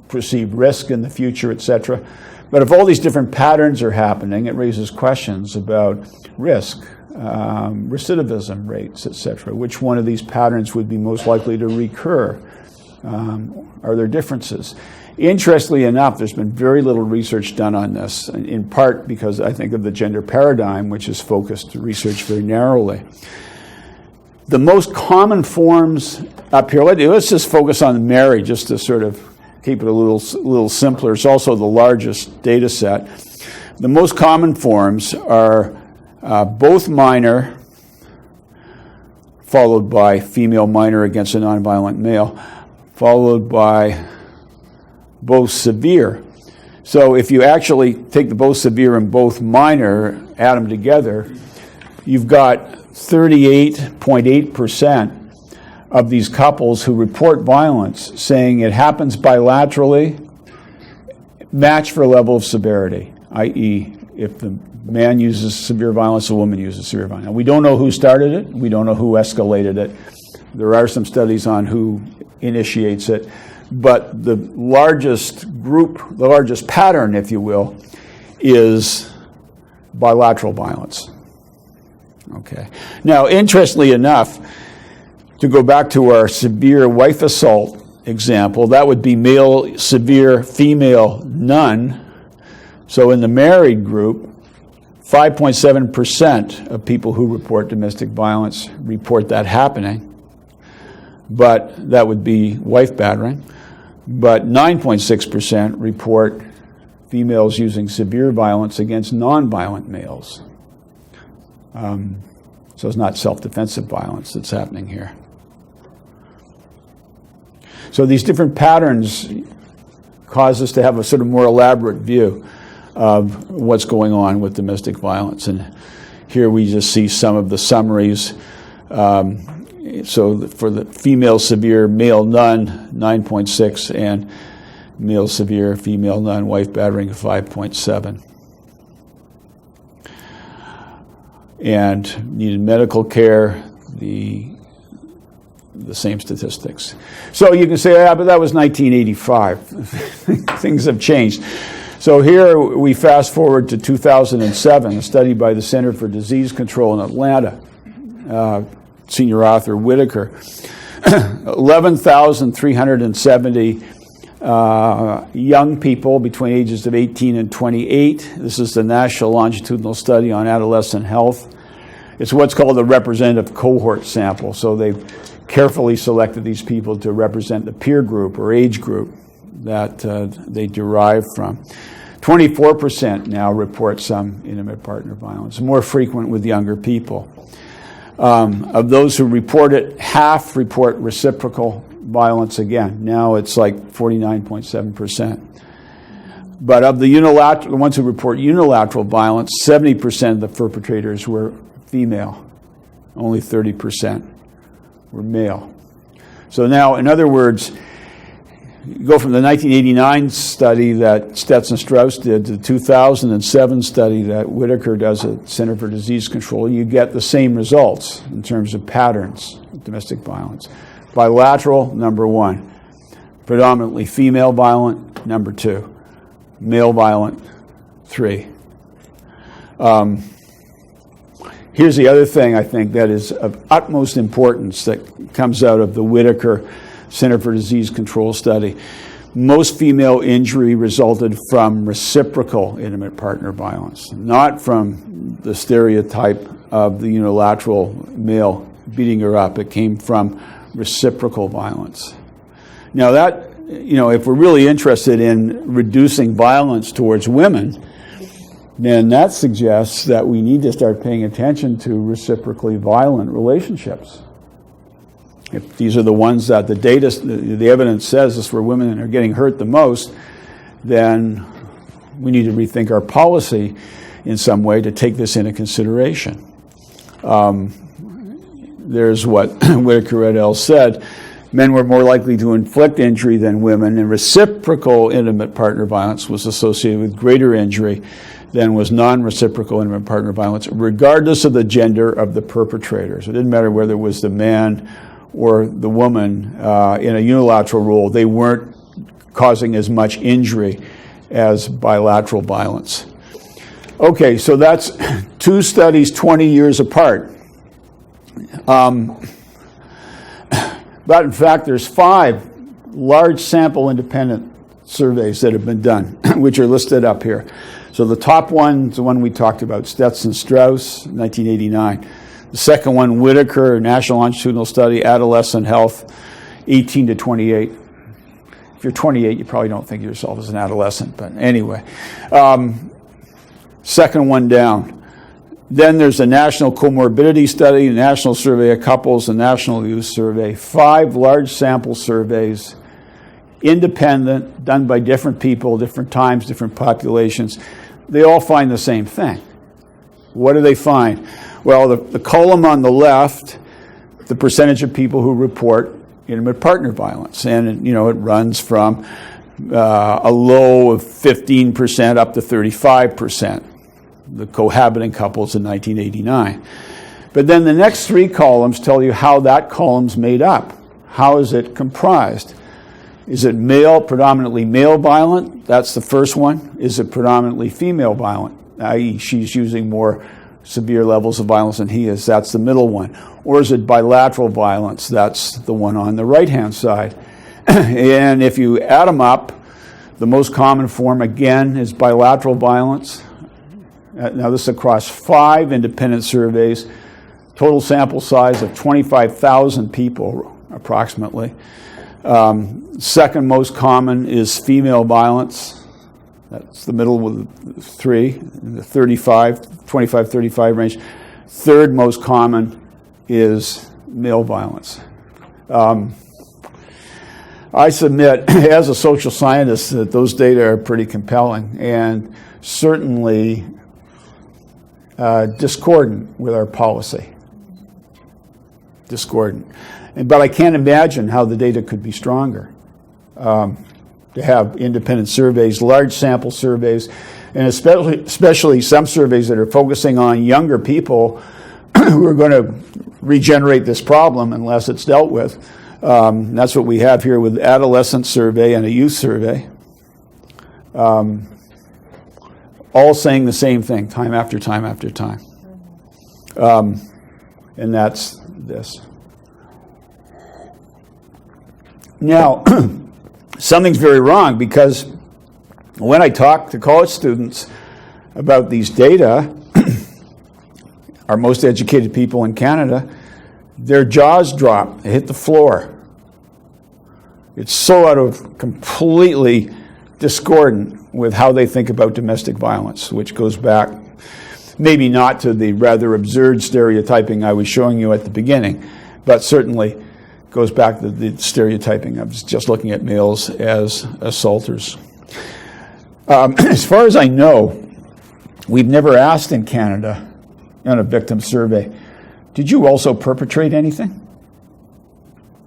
perceive risk in the future, etc. But if all these different patterns are happening, it raises questions about risk, recidivism rates, etc. Which one of these patterns would be most likely to recur? Are there differences? Interestingly enough, there's been very little research done on this, in part because I think of the gender paradigm, which is focused research very narrowly. The most common forms up here, let's just focus on marriage just to sort of keep it a little simpler. It's also the largest data set. The most common forms are both minor, followed by female minor against a nonviolent male, followed by both severe. So if you actually take the both severe and both minor, add them together, you've got 38.8% of these couples who report violence saying it happens bilaterally, match for level of severity, i.e., if the man uses severe violence, the woman uses severe violence. Now, we don't know who started it. We don't know who escalated it. There are some studies on who initiates it. But the largest group, the largest pattern, if you will, is bilateral violence. Okay. Now, interestingly enough, to go back to our severe wife assault example, that would be male severe, female none. So in the married group, 5.7% of people who report domestic violence report that happening. But that would be wife battering. But 9.6% report females using severe violence against nonviolent males. So it's not self-defensive violence that's happening here. So these different patterns cause us to have a sort of more elaborate view of what's going on with domestic violence. And here we just see some of the summaries. So for the female severe, male none, 9.6, and male severe, female none, wife battering, 5.7. And needed medical care, the same statistics. So you can say, yeah, but that was 1985. Things have changed. So here we fast forward to 2007, a study by the Center for Disease Control in Atlanta, senior author Whitaker. 11,370 young people between ages of 18 and 28. This is the National Longitudinal Study on Adolescent Health. It's what's called a representative cohort sample. So they've carefully selected these people to represent the peer group or age group that they derive from. 24% now report some intimate partner violence, more frequent with younger people. Of those who report it, half report reciprocal violence again. Now it's like 49.7%. But of the ones who report unilateral violence, 70% of the perpetrators were female. Only 30% were male. So now, in other words, you go from the 1989 study that Stetson-Strauss did to the 2007 study that Whitaker does at Center for Disease Control, you get the same results in terms of patterns of domestic violence. Bilateral, number 1. Predominantly female violent, number 2. Male violent, 3. Here's the other thing I think that is of utmost importance that comes out of the Whitaker Center for Disease Control study. Most female injury resulted from reciprocal intimate partner violence, not from the stereotype of the unilateral male beating her up. It came from reciprocal violence. Now that, if we're really interested in reducing violence towards women, then that suggests that we need to start paying attention to reciprocally violent relationships. If these are the ones that the evidence says is where women are getting hurt the most, then we need to rethink our policy in some way to take this into consideration. There's what Whitaker et al. Said. Men were more likely to inflict injury than women, and reciprocal intimate partner violence was associated with greater injury than was non-reciprocal intimate partner violence, regardless of the gender of the perpetrators. It didn't matter whether it was the man or the woman in a unilateral role. They weren't causing as much injury as bilateral violence. Okay, so that's 2 studies 20 years apart. But in fact, there's 5 large sample independent surveys that have been done, which are listed up here. So the top one is the one we talked about, Stetson-Strauss, 1989. The second one, Whitaker, National Longitudinal Study, Adolescent Health, 18 to 28. If you're 28, you probably don't think of yourself as an adolescent, but anyway. Second one down. Then there's a National Comorbidity Study, a National Survey of Couples, a National Youth Survey. 5 large sample surveys, independent, done by different people, different times, different populations. They all find the same thing. What do they find? Well, the column on the left, the percentage of people who report intimate partner violence. And, it runs from a low of 15% up to 35%. The cohabiting couples in 1989. But then the next 3 columns tell you how that column's made up. How is it comprised? Is it predominantly male violent? That's the first one. Is it predominantly female violent? i.e. she's using more severe levels of violence than he is. That's the middle one. Or is it bilateral violence? That's the one on the right-hand side. And if you add them up, the most common form, again, is bilateral violence. Now, this is across 5 independent surveys, total sample size of 25,000 people, approximately. Second most common is female violence. That's the middle with 3, in the 25-35 range. Third most common is male violence. I submit, as a social scientist, that those data are pretty compelling and certainly discordant with our policy. Discordant. But I can't imagine how the data could be stronger. To have independent surveys, large sample surveys, and especially some surveys that are focusing on younger people who are going to regenerate this problem unless it's dealt with. That's what we have here with adolescent survey and a youth survey. All saying the same thing time after time after time. And that's this. Now, something's very wrong because when I talk to college students about these data, our most educated people in Canada, their jaws drop, they hit the floor. It's so completely discordant with how they think about domestic violence, which goes back maybe not to the rather absurd stereotyping I was showing you at the beginning, but certainly goes back to the stereotyping of just looking at males as assaulters. As far as I know, we've never asked in Canada on a victim survey, did you also perpetrate anything?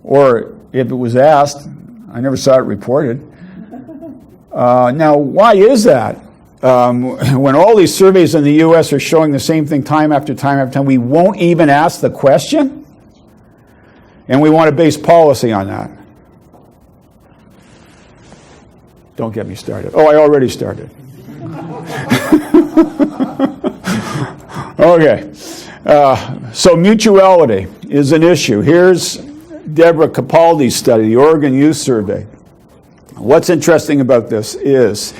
Or if it was asked, I never saw it reported. Now, why is that? When all these surveys in the U.S. are showing the same thing time after time after time, we won't even ask the question? And we want to base policy on that. Don't get me started. Oh, I already started. Okay. So mutuality is an issue. Here's Deborah Capaldi's study, the Oregon Youth Survey. What's interesting about this is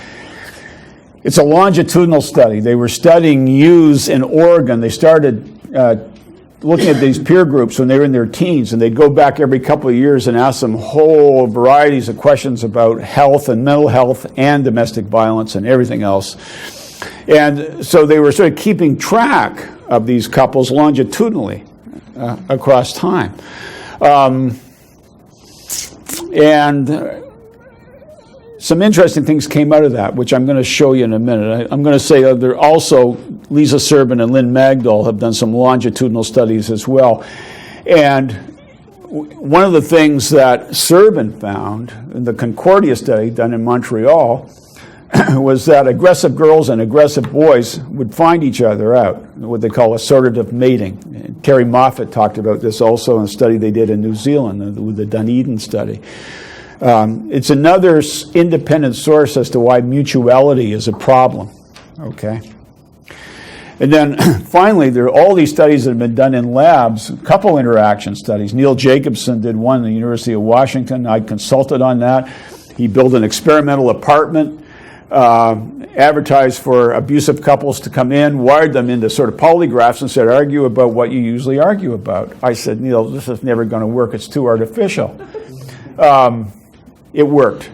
it's a longitudinal study. They were studying youths in Oregon. They started looking at these peer groups when they were in their teens, and they'd go back every couple of years and ask them whole varieties of questions about health and mental health and domestic violence and everything else. And so they were sort of keeping track of these couples longitudinally across time. And some interesting things came out of that, which I'm going to show you in a minute. I'm going to say that there also, Lisa Serban and Lynn Magdal have done some longitudinal studies as well. And one of the things that Serban found in the Concordia study done in Montreal was that aggressive girls and aggressive boys would find each other out, what they call assortative mating. And Terry Moffat talked about this also in a study they did in New Zealand, with the Dunedin study. It's another independent source as to why mutuality is a problem, okay? And then finally, there are all these studies that have been done in labs, couple interaction studies. Neil Jacobson did one at the University of Washington. I consulted on that. He built an experimental apartment, advertised for abusive couples to come in, wired them into sort of polygraphs and said, argue about what you usually argue about. I said, Neil, this is never going to work. It's too artificial. It worked.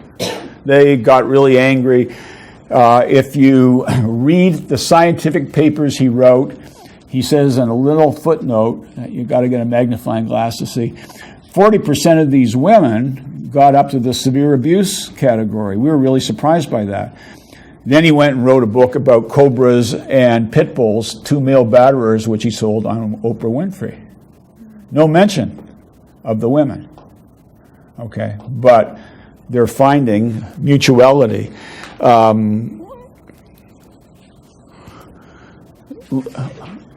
They got really angry. If you read the scientific papers he wrote, he says in a little footnote, you got to get a magnifying glass to see, 40% of these women got up to the severe abuse category. We were really surprised by that. Then he went and wrote a book about cobras and pit bulls, 2 male batterers, which he sold on Oprah Winfrey. No mention of the women. Okay, but they're finding mutuality. Gayla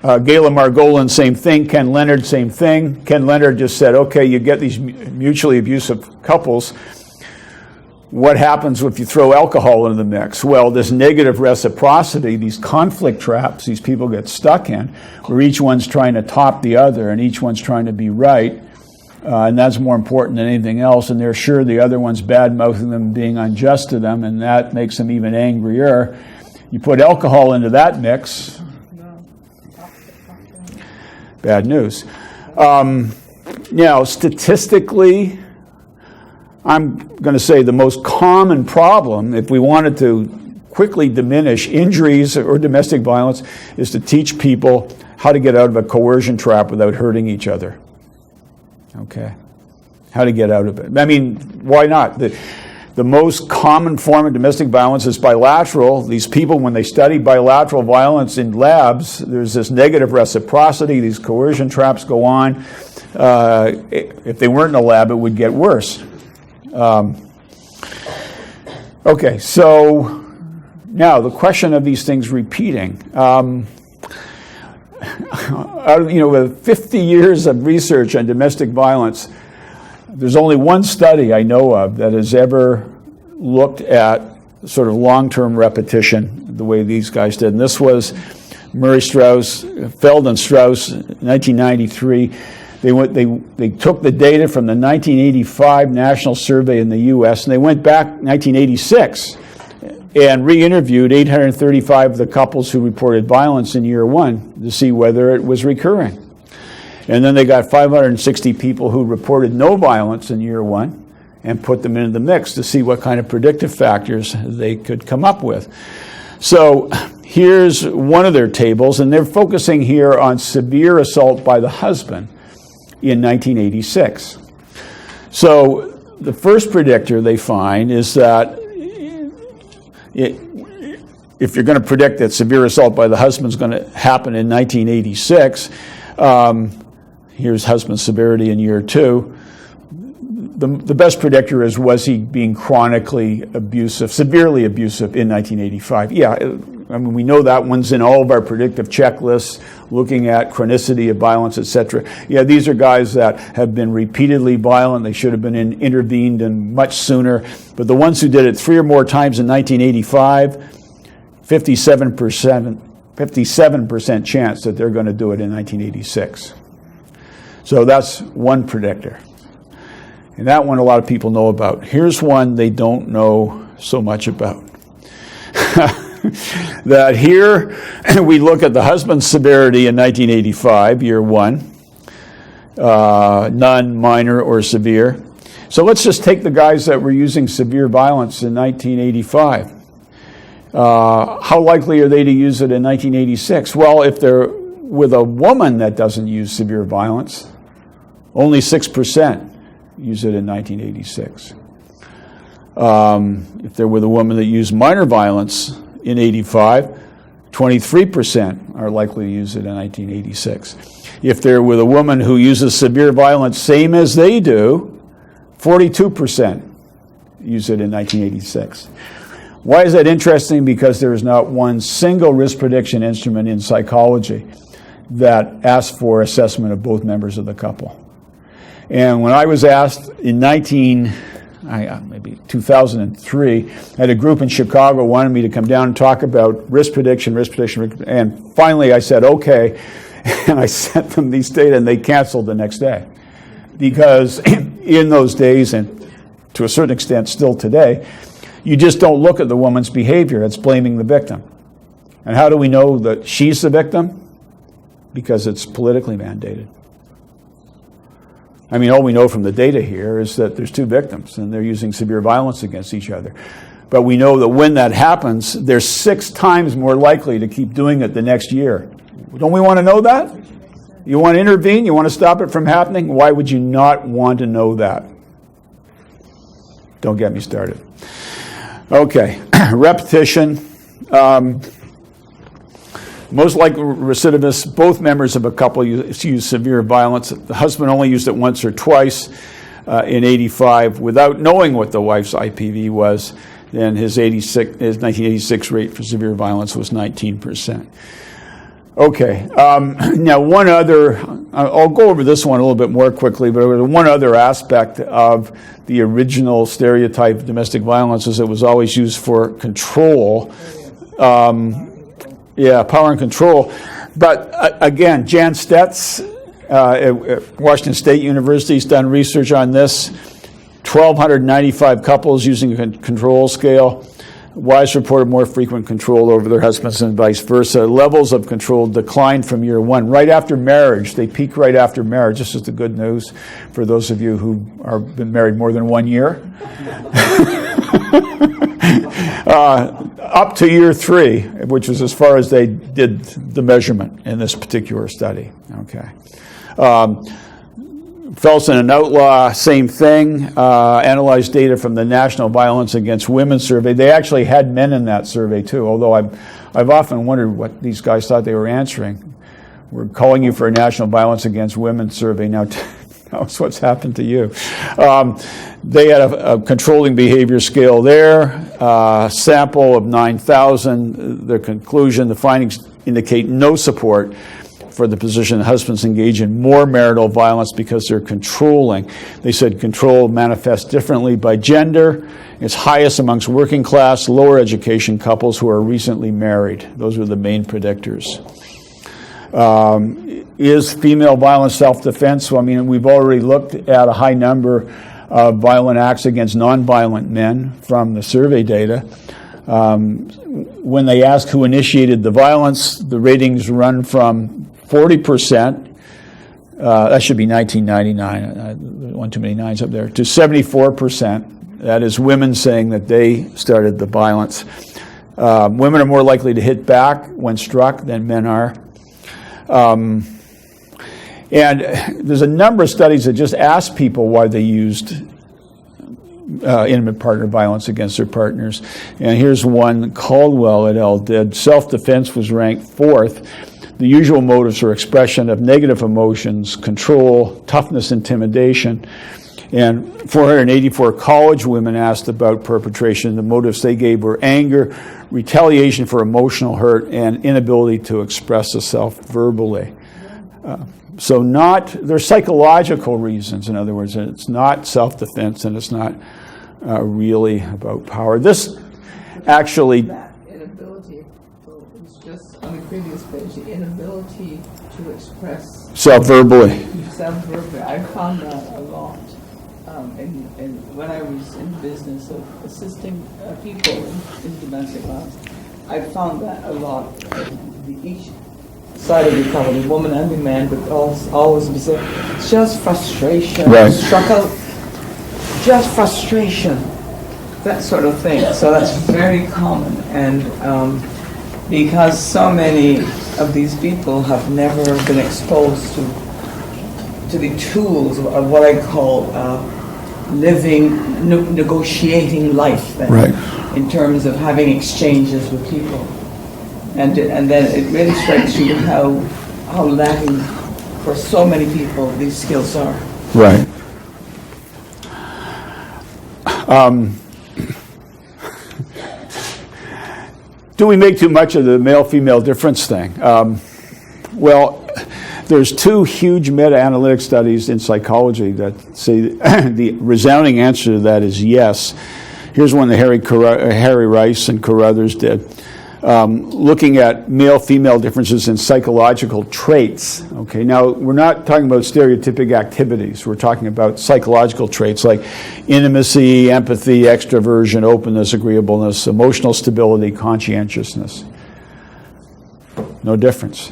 Margolin, same thing. Ken Leonard, same thing. Ken Leonard just said, okay, you get these mutually abusive couples. What happens if you throw alcohol into the mix? Well, this negative reciprocity, these conflict traps these people get stuck in, where each one's trying to top the other and each one's trying to be right. And that's more important than anything else, and they're sure the other one's bad-mouthing them, being unjust to them, and that makes them even angrier. You put alcohol into that mix, bad news. Now, statistically, I'm going to say the most common problem, if we wanted to quickly diminish injuries or domestic violence, is to teach people how to get out of a coercion trap without hurting each other. Okay, how to get out of it. I mean, why not? The most common form of domestic violence is bilateral. These people, when they study bilateral violence in labs, there's this negative reciprocity. These coercion traps go on. If they weren't in a lab, it would get worse. Okay, so now the question of these things repeating. With 50 years of research on domestic violence, there's only one study I know of that has ever looked at sort of long-term repetition the way these guys did. And this was Murray Strauss, Feld and Strauss, 1993. They took the data from the 1985 National Survey in the U.S. and they went back 1986 and re-interviewed 835 of the couples who reported violence in year one to see whether it was recurring. And then they got 560 people who reported no violence in year one and put them into the mix to see what kind of predictive factors they could come up with. So here's one of their tables, and they're focusing here on severe assault by the husband in 1986. So the first predictor they find is that if you're going to predict that severe assault by the husband is going to happen in 1986, here's husband severity in year two. The best predictor is, was he being chronically abusive, severely abusive in 1985? Yeah, I mean, we know that one's in all of our predictive checklists, looking at chronicity of violence, etc. Yeah, these are guys that have been repeatedly violent. They should have been intervened and much sooner. But the ones who did it 3 or more times in 1985, 57% chance that they're going to do it in 1986. So that's one predictor. And that one a lot of people know about. Here's one they don't know so much about. That here we look at the husband's severity in 1985, year one, none, minor, or severe. So let's just take the guys that were using severe violence in 1985. How likely are they to use it in 1986? Well, if they're with a woman that doesn't use severe violence, only 6% use it in 1986. If they're with a woman that used minor violence in 85, 23% are likely to use it in 1986. If they're with a woman who uses severe violence same as they do, 42% use it in 1986. Why is that interesting? Because there is not one single risk prediction instrument in psychology that asks for assessment of both members of the couple. And when I was asked in maybe 2003, I had a group in Chicago wanted me to come down and talk about risk prediction, and finally I said, okay, and I sent them these data, and they canceled the next day. Because in those days, and to a certain extent still today, you just don't look at the woman's behavior. It's blaming the victim. And how do we know that she's the victim? Because it's politically mandated. I mean, all we know from the data here is that there's 2 victims, and they're using severe violence against each other. But we know that when that happens, they're 6 times more likely to keep doing it the next year. Don't we want to know that? You want to intervene? You want to stop it from happening? Why would you not want to know that? Don't get me started. Okay, repetition. Most likely recidivists, both members of a couple use severe violence. The husband only used it once or twice in 85 without knowing what the wife's IPV was. Then his 1986 rate for severe violence was 19%. Okay, now one other, I'll go over this one a little bit more quickly, but one other aspect of the original stereotype of domestic violence is it was always used for control. Power and control. But again, Jan Stetz at Washington State University has done research on this. 1,295 couples using a control scale. Wives reported more frequent control over their husbands and vice versa. Levels of control declined from year one. Right after marriage, they peak right after marriage. This is the good news for those of you who have been married more than 1 year. Up to year 3, which was as far as they did the measurement in this particular study. Okay. Felsen and Outlaw, same thing. Analyzed data from the National Violence Against Women survey. They actually had men in that survey too, although I've often wondered what these guys thought they were answering. We're calling you for a National Violence Against Women survey. Now tell us what's happened to you. They had a controlling behavior scale there, sample of 9,000. The conclusion, the findings indicate no support for the position that husbands engage in more marital violence because they're controlling. They said control manifests differently by gender. It's highest amongst working class, lower education couples who are recently married. Those are the main predictors. Is female violence self-defense? So, I mean, we've already looked at a high number of violent acts against nonviolent men from the survey data. When they ask who initiated the violence, the ratings run from 40%, that should be 1999, one too many nines up there, to 74%. That is women saying that they started the violence. Women are more likely to hit back when struck than men are. And there's a number of studies that just ask people why they used intimate partner violence against their partners. And here's one Caldwell et al. Did. Self-defense was ranked 4th. The usual motives are expression of negative emotions, control, toughness, intimidation. And 484 college women asked about perpetration. The motives they gave were anger, retaliation for emotional hurt, and inability to express itself verbally. So there's psychological reasons, in other words, it's not self-defense and it's not really about power. This actually... That inability, it's just on the previous page, the inability to express self-verbally. I found that a lot. When I was in business of assisting people in domestic violence, I found that a lot. Each side of the economy, the woman and the man, would always be saying, just frustration, right. Struggle, just frustration, that sort of thing. So that's very common, and because so many of these people have never been exposed to the tools of what I call negotiating life, then, right. in terms of having exchanges with people. And then it really strikes you how lacking for so many people these skills are. Right. Do we make too much of the male-female difference thing? Well, there's 2 huge meta-analytic studies in psychology that say the resounding answer to that is yes. Here's one that Harry Rice and Carruthers did. Looking at male-female differences in psychological traits. Okay, now we're not talking about stereotypic activities. We're talking about psychological traits like intimacy, empathy, extroversion, openness, agreeableness, emotional stability, conscientiousness. No difference.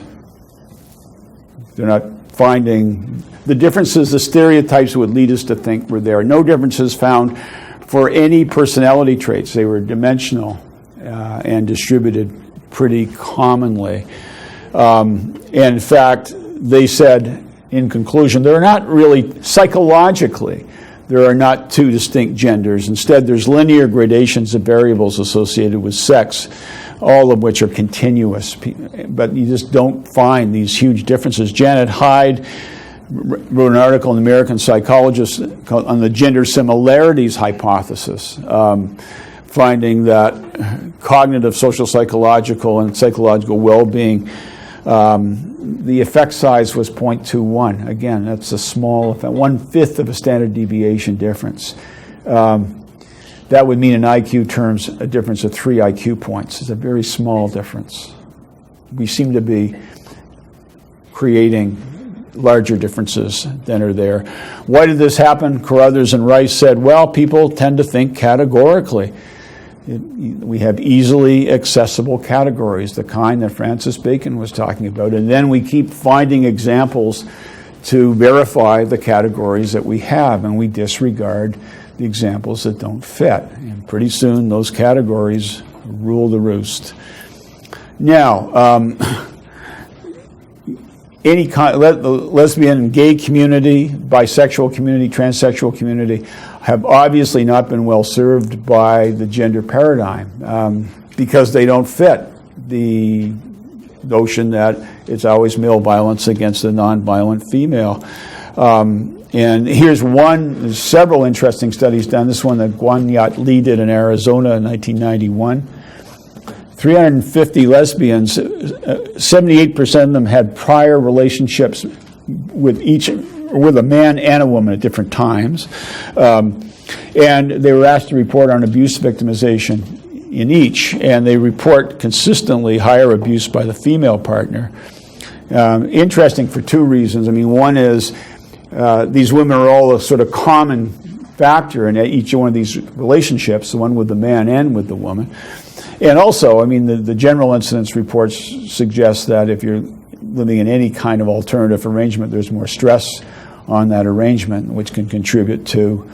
They're not finding the differences, the stereotypes would lead us to think were there. No differences found for any personality traits. They were dimensional. And distributed pretty commonly. And in fact, they said, in conclusion, there are not really, psychologically, there are not 2 distinct genders. Instead, there's linear gradations of variables associated with sex, all of which are continuous. But you just don't find these huge differences. Janet Hyde wrote an article in the American Psychologist on the gender similarities hypothesis, finding that cognitive, social, psychological, and psychological well-being, the effect size was 0.21. Again, that's a small effect, 1/5 of a standard deviation difference. That would mean in IQ terms a difference of 3 IQ points. It's a very small difference. We seem to be creating larger differences than are there. Why did this happen? Carruthers and Rice said, well, people tend to think categorically. We have easily accessible categories, the kind that Francis Bacon was talking about, and then we keep finding examples to verify the categories that we have, and we disregard the examples that don't fit. And pretty soon those categories rule the roost. Now, the lesbian and gay community, bisexual community, transsexual community have obviously not been well served by the gender paradigm because they don't fit the notion that it's always male violence against a non-violent female. And here's there's several interesting studies done. This one that Guanyat Lee did in Arizona in 1991. 350 lesbians, 78% of them had prior relationships with a man and a woman at different times. And they were asked to report on abuse victimization in each, and they report consistently higher abuse by the female partner. Interesting for 2 reasons. I mean, one is these women are all a sort of common factor in each one of these relationships, the one with the man and with the woman. And also, I mean, the general incidence reports suggest that if you're living in any kind of alternative arrangement, there's more stress on that arrangement, which can contribute to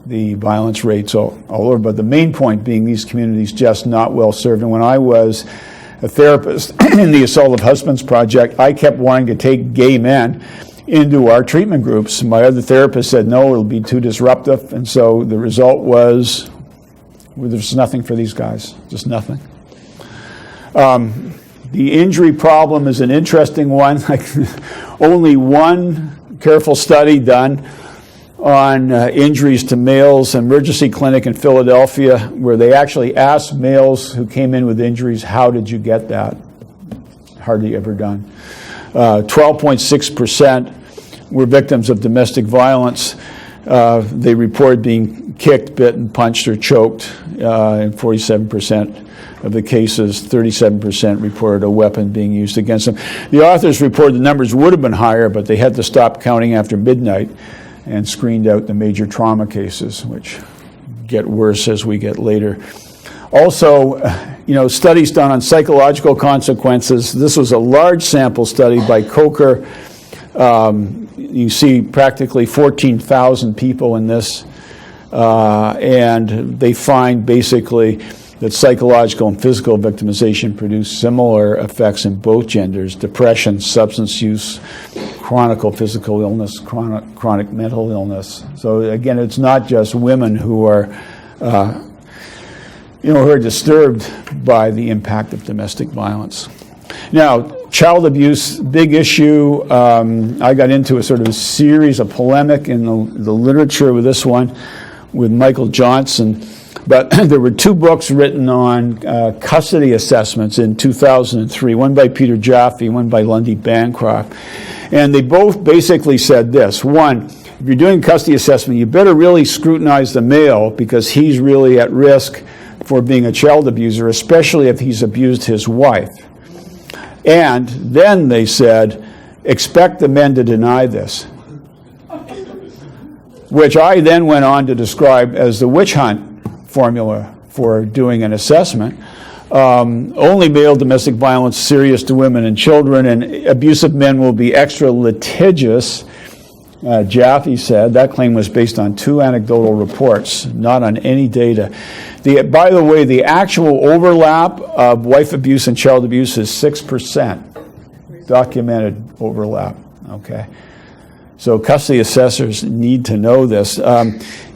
the violence rates all over. But the main point being these communities just not well served. And when I was a therapist in the Assault of Husbands Project, I kept wanting to take gay men into our treatment groups. My other therapist said, no, it'll be too disruptive. And so the result was there's nothing for these guys, just nothing. The injury problem is an interesting one. Only one careful study done on injuries to males, an emergency clinic in Philadelphia, where they actually asked males who came in with injuries, how did you get that? Hardly ever done. 12.6% were victims of domestic violence. They reported being kicked, bitten, punched, or choked. In 47% of the cases, 37% reported a weapon being used against them. The authors reported the numbers would have been higher, but they had to stop counting after midnight and screened out the major trauma cases, which get worse as we get later. Also, studies done on psychological consequences. This was a large sample study by Coker. You see practically 14,000 people in this, and they find basically that psychological and physical victimization produce similar effects in both genders: depression, substance use, chronic physical illness, chronic mental illness. So again, it's not just women who are who are disturbed by the impact of domestic violence. Now, child abuse, big issue. I got into a sort of a series of polemic in the literature with this one, with Michael Johnson. But there were two books written on custody assessments in 2003, one by Peter Jaffe, one by Lundy Bancroft. And they both basically said this. One, if you're doing custody assessment, you better really scrutinize the male because he's really at risk for being a child abuser, especially if he's abused his wife. And then they said, expect the men to deny this, which I then went on to describe as the witch hunt formula for doing an assessment. Only male domestic violence serious to women and children, and abusive men will be extra litigious. Jaffe said that claim was based on 2 anecdotal reports, not on any data. By the way, the actual overlap of wife abuse and child abuse is 6%, documented overlap. Okay, so custody assessors need to know this.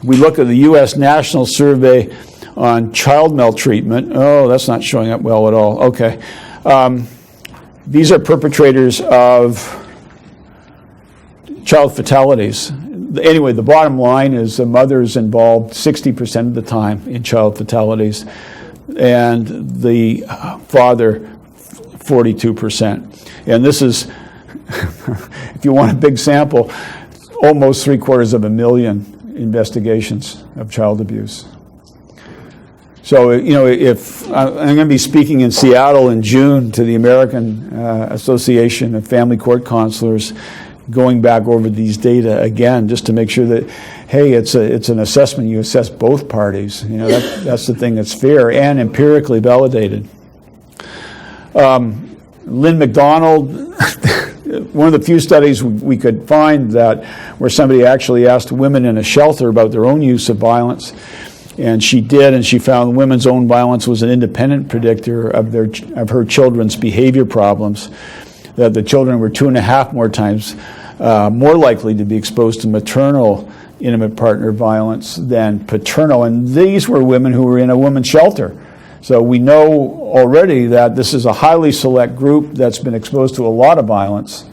We look at the U.S. National Survey on child maltreatment. Oh, that's not showing up well at all. Okay, these are perpetrators of child fatalities. Anyway, the bottom line is the mother's involved 60% of the time in child fatalities, and the father 42%. And this is, if you want a big sample, almost 750,000 investigations of child abuse. So, if I'm going to be speaking in Seattle in June to the American Association of Family Court Counselors, going back over these data again, just to make sure that, hey, it's an assessment. You assess both parties. That's the thing that's fair and empirically validated. Lynn McDonald, one of the few studies we could find where somebody actually asked women in a shelter about their own use of violence, and she did, and she found women's own violence was an independent predictor of her children's behavior problems. That the children were 2.5 more times more likely to be exposed to maternal intimate partner violence than paternal. And these were women who were in a women's shelter. So we know already that this is a highly select group that's been exposed to a lot of violence.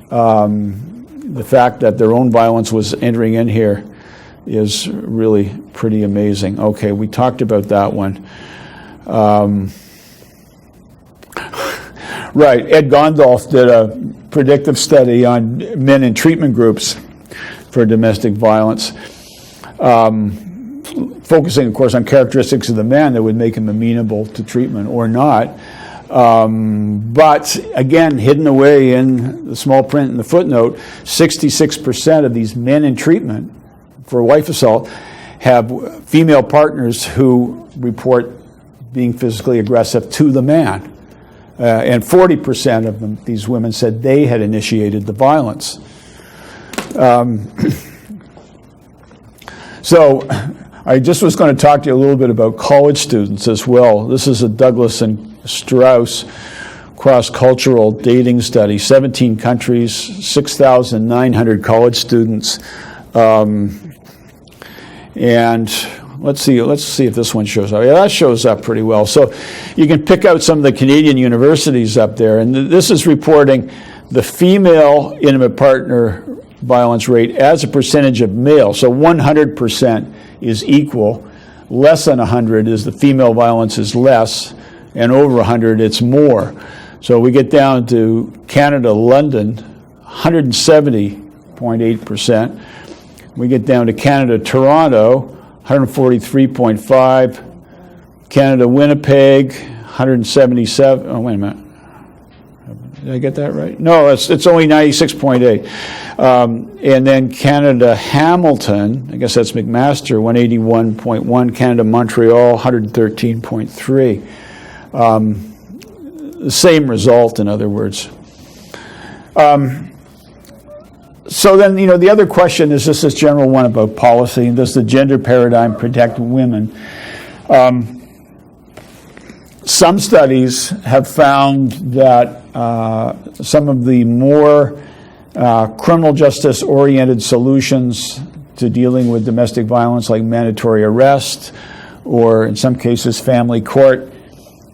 The fact that their own violence was entering in here is really pretty amazing. Okay, we talked about that one. Right, Ed Gondolf did a predictive study on men in treatment groups for domestic violence, focusing, of course, on characteristics of the man that would make him amenable to treatment or not. But again, hidden away in the small print in the footnote, 66% of these men in treatment for wife assault have female partners who report being physically aggressive to the man. And 40% of them, these women said they had initiated the violence. So I just was going to talk to you a little bit about college students as well. This is a Douglas and Strauss cross-cultural dating study, 17 countries, 6,900 college students. And let's see if this one shows up. Yeah, that shows up pretty well. So you can pick out some of the Canadian universities up there. And this is reporting the female intimate partner violence rate as a percentage of male. So 100% is equal. Less than 100 is the female violence is less. And over 100, it's more. So we get down to Canada, London, 170.8%. We get down to Canada, Toronto, 143.5. Canada, Winnipeg, 177. Oh, wait a minute. Did I get that right? No, it's only 96.8. And then Canada, Hamilton, I guess that's McMaster, 181.1. Canada, Montreal, 113.3. The same result, in other words. So then, the other question is just this general one about policy. Does the gender paradigm protect women? Some studies have found that some of the more criminal justice-oriented solutions to dealing with domestic violence, like mandatory arrest, or in some cases family court,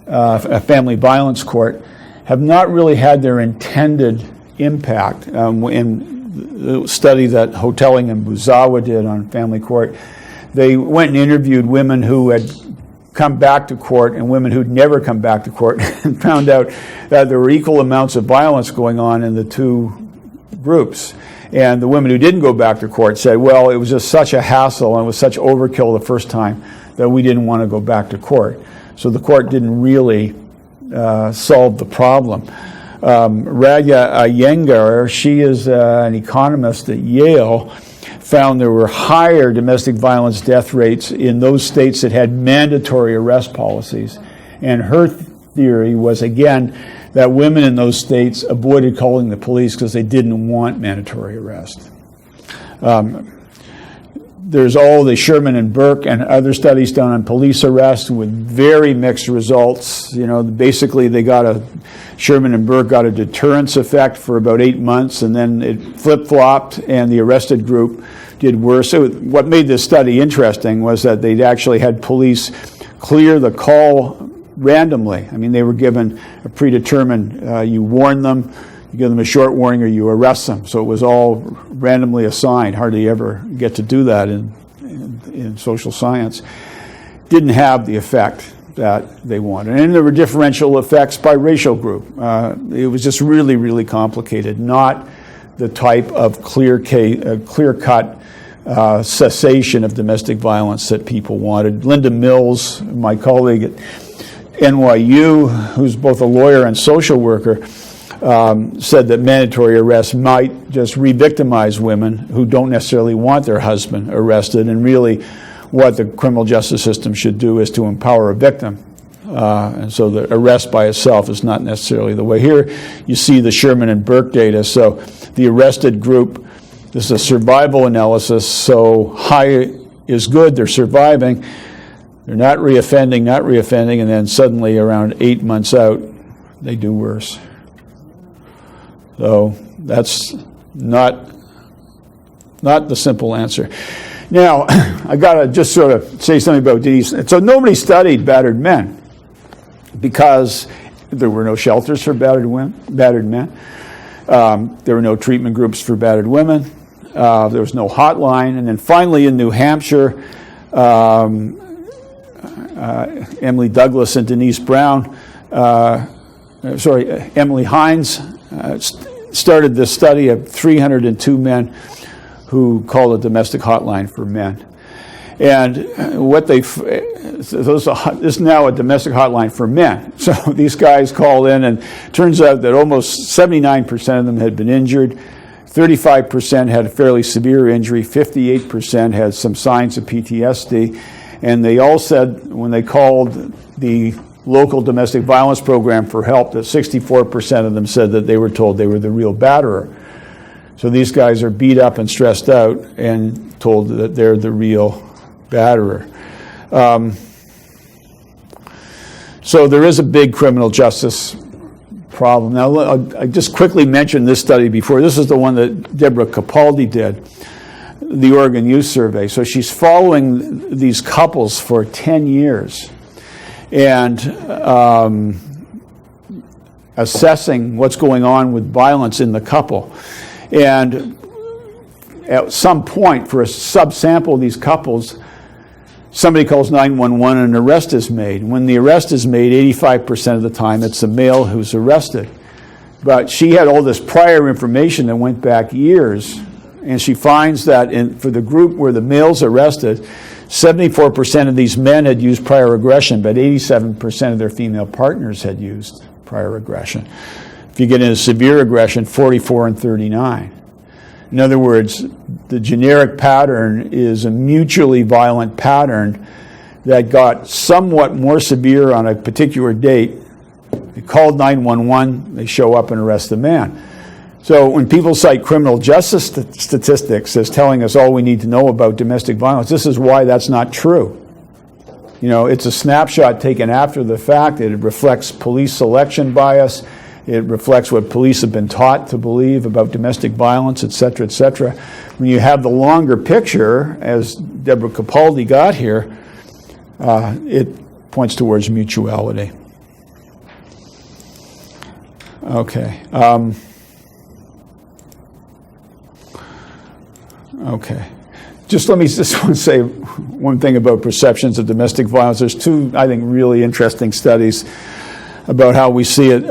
a family violence court, have not really had their intended impact. In the study that Hotelling and Buzawa did on family court, they went and interviewed women who had come back to court and women who'd never come back to court and found out that there were equal amounts of violence going on in the two groups. And the women who didn't go back to court said, well, it was just such a hassle and it was such overkill the first time that we didn't want to go back to court. So the court didn't really solve the problem. Radya Iyengar, she is an economist at Yale, found there were higher domestic violence death rates in those states that had mandatory arrest policies. And her theory was, again, that women in those states avoided calling the police because they didn't want mandatory arrest. There's all the Sherman and Burke and other studies done on police arrest with very mixed results. Basically Sherman and Burke got a deterrence effect for about 8 months, and then it flip-flopped, and the arrested group did worse. So what made this study interesting was that they'd actually had police clear the call randomly. I mean, they were given a predetermined, you warn them, you give them a short warning, or you arrest them. So it was all randomly assigned. Hardly ever get to do that in social science. Didn't have the effect that they wanted. And there were differential effects by racial group. It was just really, really complicated, not the type of clear-cut cessation of domestic violence that people wanted. Linda Mills, my colleague at NYU, who's both a lawyer and social worker, said that mandatory arrest might just re-victimize women who don't necessarily want their husband arrested, and really what the criminal justice system should do is to empower a victim. And so the arrest by itself is not necessarily the way. Here you see the Sherman and Burke data. So the arrested group, this is a survival analysis, so high is good, they're surviving, they're not reoffending, and then suddenly around 8 months out, they do worse. So that's not the simple answer. Now, I got to just sort of say something about Denise. So nobody studied battered men because there were no shelters for battered men. There were no treatment groups for battered women. There was no hotline. And then finally in New Hampshire, Emily Douglas and Denise Brown, Emily Hines started this study of 302 men who called a domestic hotline for men. And this is now a domestic hotline for men. So these guys called in, and it turns out that almost 79% of them had been injured. 35% had a fairly severe injury, 58% had some signs of PTSD, and they all said when they called the local domestic violence program for help that 64% of them said that they were told they were the real batterer. So these guys are beat up and stressed out and told that they're the real batterer. So there is a big criminal justice problem. Now, I just quickly mentioned this study before. This is the one that Deborah Capaldi did, the Oregon Youth Survey. So she's following these couples for 10 years and assessing what's going on with violence in the couple. And at some point, for a subsample of these couples, somebody calls 911 and an arrest is made. When the arrest is made, 85% of the time, it's the male who's arrested. But she had all this prior information that went back years, and she finds that for the group where the male's arrested, 74% of these men had used prior aggression, but 87% of their female partners had used prior aggression. If you get into severe aggression, 44 and 39. In other words, the generic pattern is a mutually violent pattern that got somewhat more severe on a particular date. They called 911, they show up and arrest the man. So when people cite criminal justice statistics as telling us all we need to know about domestic violence, this is why that's not true. You know, it's a snapshot taken after the fact. It reflects police selection bias. It reflects what police have been taught to believe about domestic violence, et cetera, et cetera. When you have the longer picture, as Deborah Capaldi got here, it points towards mutuality. Okay. Okay. Just let me just say one thing about perceptions of domestic violence. There's two, I think, really interesting studies about how we see it.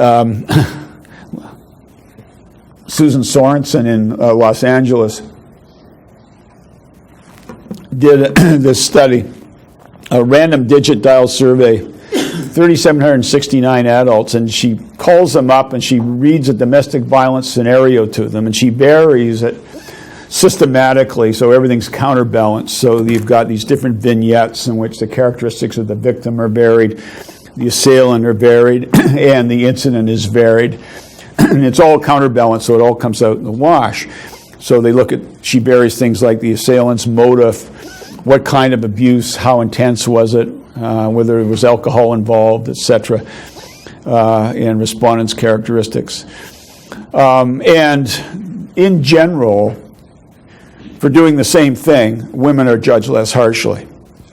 Susan Sorensen in Los Angeles did this study, a random digit dial survey, 3,769 adults, and she calls them up and she reads a domestic violence scenario to them, and she varies it systematically so everything's counterbalanced. So you've got these different vignettes in which the characteristics of the victim are varied, the assailant are varied, and the incident is varied. And it's all counterbalanced, so it all comes out in the wash. So they look at, she varies things like the assailant's motive, what kind of abuse, how intense was it, whether it was alcohol involved, etc., and respondents' characteristics. And in general, for doing the same thing, women are judged less harshly.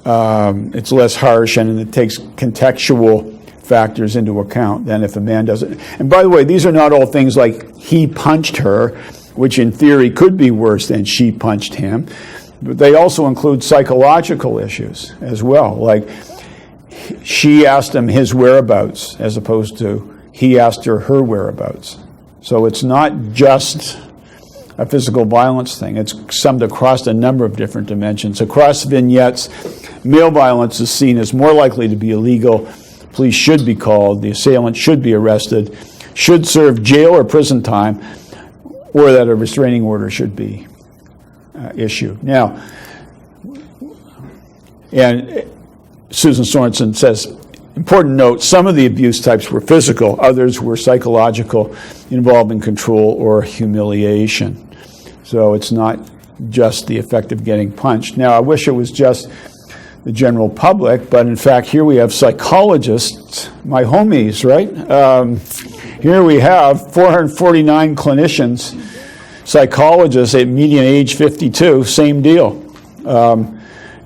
It's less harsh, and it takes contextual factors into account than if a man does it. And by the way, these are not all things like he punched her, which in theory could be worse than she punched him, but they also include psychological issues as well, like she asked him his whereabouts as opposed to he asked her whereabouts. So it's not just a physical violence thing. It's summed across a number of different dimensions. Across vignettes, male violence is seen as more likely to be illegal. Police should be called, the assailant should be arrested, should serve jail or prison time, or that a restraining order should be issued. Now, and Susan Sorensen says, important note, some of the abuse types were physical, others were psychological, involving control or humiliation. So it's not just the effect of getting punched. Now, I wish it was just the general public, but in fact, here we have psychologists, my homies, right? Here we have 449 clinicians, psychologists at median age 52, same deal.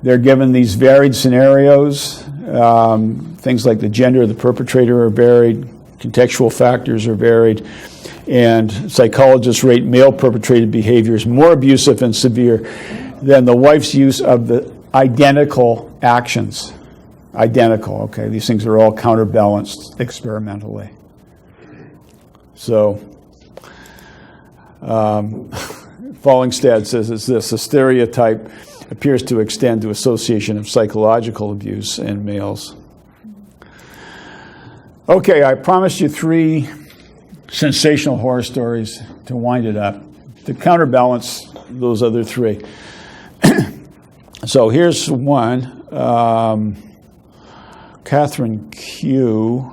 They're given these varied scenarios. Things like the gender of the perpetrator are varied, contextual factors are varied, and psychologists rate male perpetrated behaviors more abusive and severe than the wife's use of the identical actions. Identical, okay, these things are all counterbalanced experimentally. So, Fallingstad says it's this, a stereotype appears to extend to association of psychological abuse in males. Okay, I promised you 3 sensational horror stories to wind it up. to counterbalance those other three. So here's one, Catherine Q,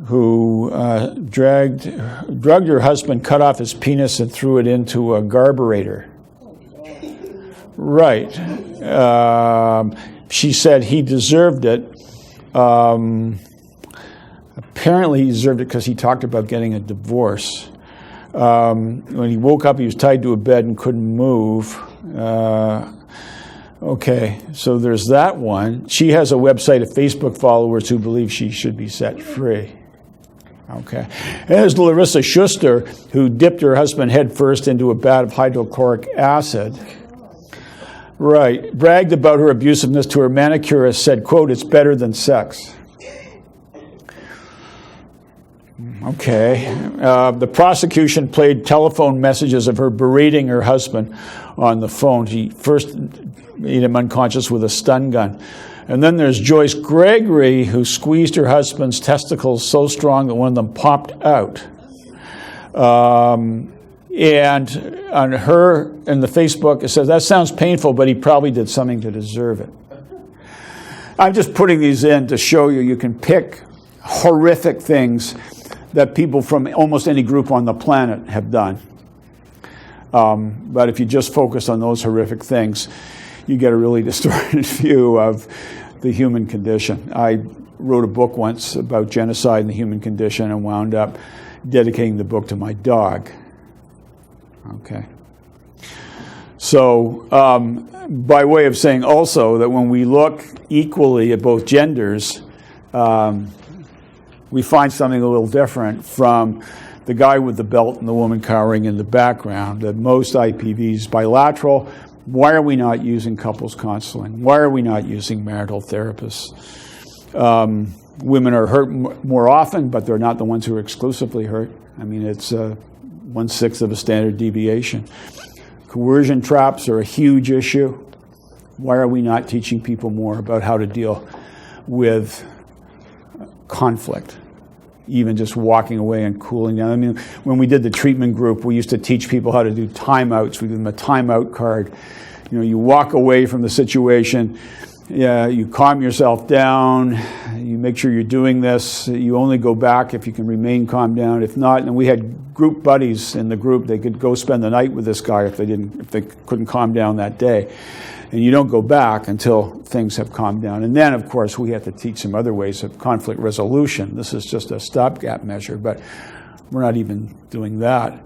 who drugged her husband, cut off his penis, and threw it into a garburator. Right. She said he deserved it. Apparently he deserved it because he talked about getting a divorce. When he woke up, he was tied to a bed and couldn't move. Okay, so there's that one. She has a website of Facebook followers who believe she should be set free. Okay. And there's Larissa Schuster, who dipped her husband headfirst into a vat of hydrochloric acid. Right. Bragged about her abusiveness to her manicurist, said, quote, "It's better than sex." Okay. The prosecution played telephone messages of her berating her husband on the phone. She first made him unconscious with a stun gun. And then there's Joyce Gregory, who squeezed her husband's testicles so strong that one of them popped out. And on her, in the Facebook, it says, "That sounds painful, but he probably did something to deserve it." I'm just putting these in to show you can pick horrific things that people from almost any group on the planet have done. But if you just focus on those horrific things, you get a really distorted view of the human condition. I wrote a book once about genocide and the human condition and wound up dedicating the book to my dog. Okay. So, by way of saying also that when we look equally at both genders, we find something a little different from the guy with the belt and the woman cowering in the background. That most IPVs bilateral. Why are we not using couples counseling? Why are we not using marital therapists? Women are hurt more often, but they're not the ones who are exclusively hurt. I mean, it's 1/6 of a standard deviation. Coercion traps are a huge issue. Why are we not teaching people more about how to deal with conflict? Even just walking away and cooling down. I mean, when we did the treatment group, we used to teach people how to do timeouts. We give them a timeout card. You know, you walk away from the situation, you calm yourself down, you make sure you're doing this. You only go back if you can remain calmed down. If not, and we had group buddies in the group. They could go spend the night with this guy if they couldn't calm down that day. And you don't go back until things have calmed down. And then, of course, we have to teach some other ways of conflict resolution. This is just a stopgap measure, but we're not even doing that.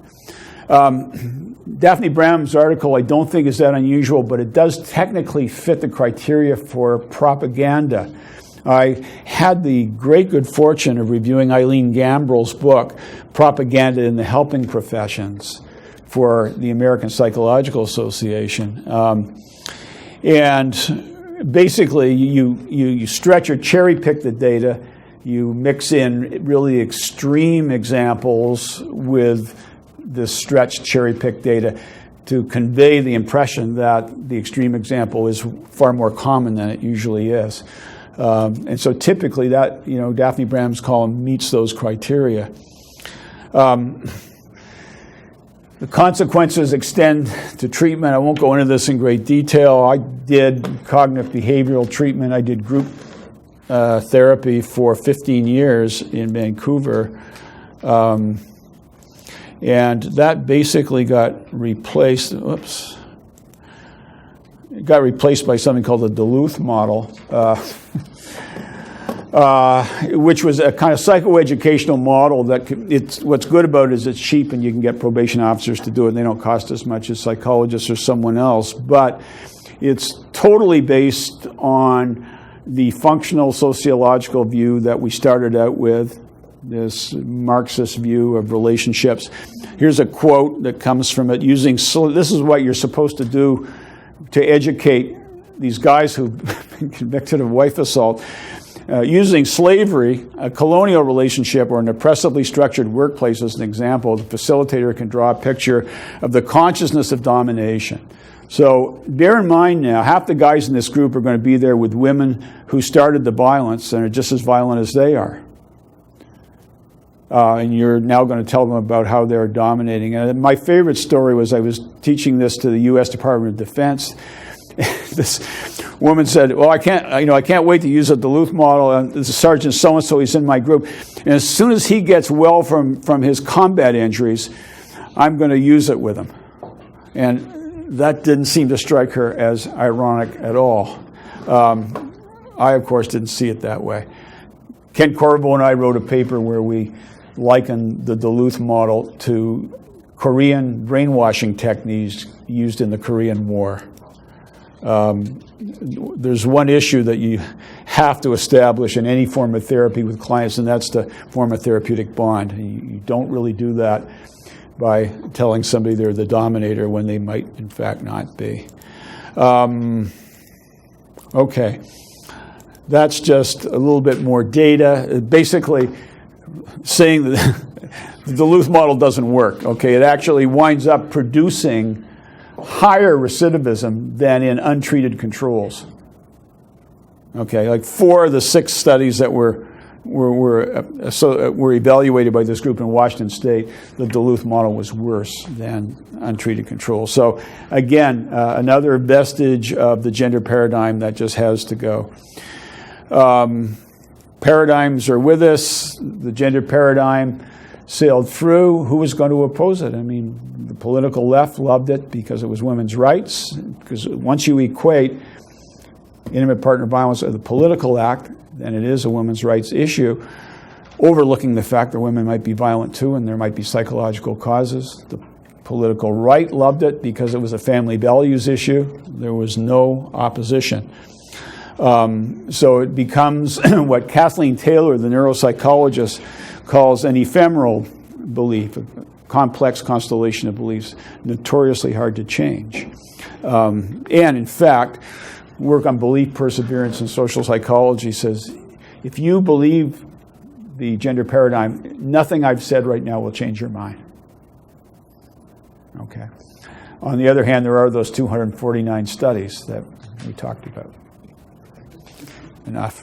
Daphne Bram's article, I don't think is that unusual, but it does technically fit the criteria for propaganda. I had the great good fortune of reviewing Eileen Gambrell's book, Propaganda in the Helping Professions, for the American Psychological Association. And basically, you stretch or cherry-pick the data. You mix in really extreme examples with the stretched cherry-picked data to convey the impression that the extreme example is far more common than it usually is. And so typically that, Daphne Bram's column meets those criteria. The consequences extend to treatment. I won't go into this in great detail. I did cognitive behavioral treatment. I did group therapy for 15 years in Vancouver. And that basically got replaced. It got replaced by something called the Duluth model. Which was a kind of psychoeducational model that what's good about it is it's cheap and you can get probation officers to do it and they don't cost as much as psychologists or someone else. But it's totally based on the functional sociological view that we started out with, this Marxist view of relationships. Here's a quote that comes from it. This is what you're supposed to do to educate these guys who've been convicted of wife assault. Using slavery, a colonial relationship, or an oppressively structured workplace as an example, the facilitator can draw a picture of the consciousness of domination. So bear in mind now, half the guys in this group are going to be there with women who started the violence and are just as violent as they are. and you're now going to tell them about how they're dominating. And my favorite story was I was teaching this to the U.S. Department of Defense. This woman said, "Well, I can't wait to use a Duluth model. And this is Sergeant so-and-so, he's in my group. And as soon as he gets well from his combat injuries, I'm going to use it with him." And that didn't seem to strike her as ironic at all. I, of course, didn't see it that way. Ken Corvo and I wrote a paper where we likened the Duluth model to Korean brainwashing techniques used in the Korean War. There's one issue that you have to establish in any form of therapy with clients, and that's to form a therapeutic bond. You don't really do that by telling somebody they're the dominator when they might, in fact, not be. Okay. That's just a little bit more data. Basically, saying that the Duluth model doesn't work. Okay, it actually winds up producing higher recidivism than in untreated controls. Okay, like 4 of the 6 studies that were evaluated by this group in Washington State, the Duluth model was worse than untreated controls. So again, another vestige of the gender paradigm that just has to go. Paradigms are with us. The gender paradigm sailed through. Who was going to oppose it? I mean, the political left loved it because it was women's rights. Because once you equate intimate partner violence with the political act, then it is a women's rights issue, overlooking the fact that women might be violent too and there might be psychological causes. The political right loved it because it was a family values issue. There was no opposition. So it becomes what Kathleen Taylor, the neuropsychologist, calls an ephemeral belief, a complex constellation of beliefs, notoriously hard to change. And in fact, work on belief perseverance in social psychology says, if you believe the gender paradigm, nothing I've said right now will change your mind. Okay. On the other hand, there are those 249 studies that we talked about. Enough.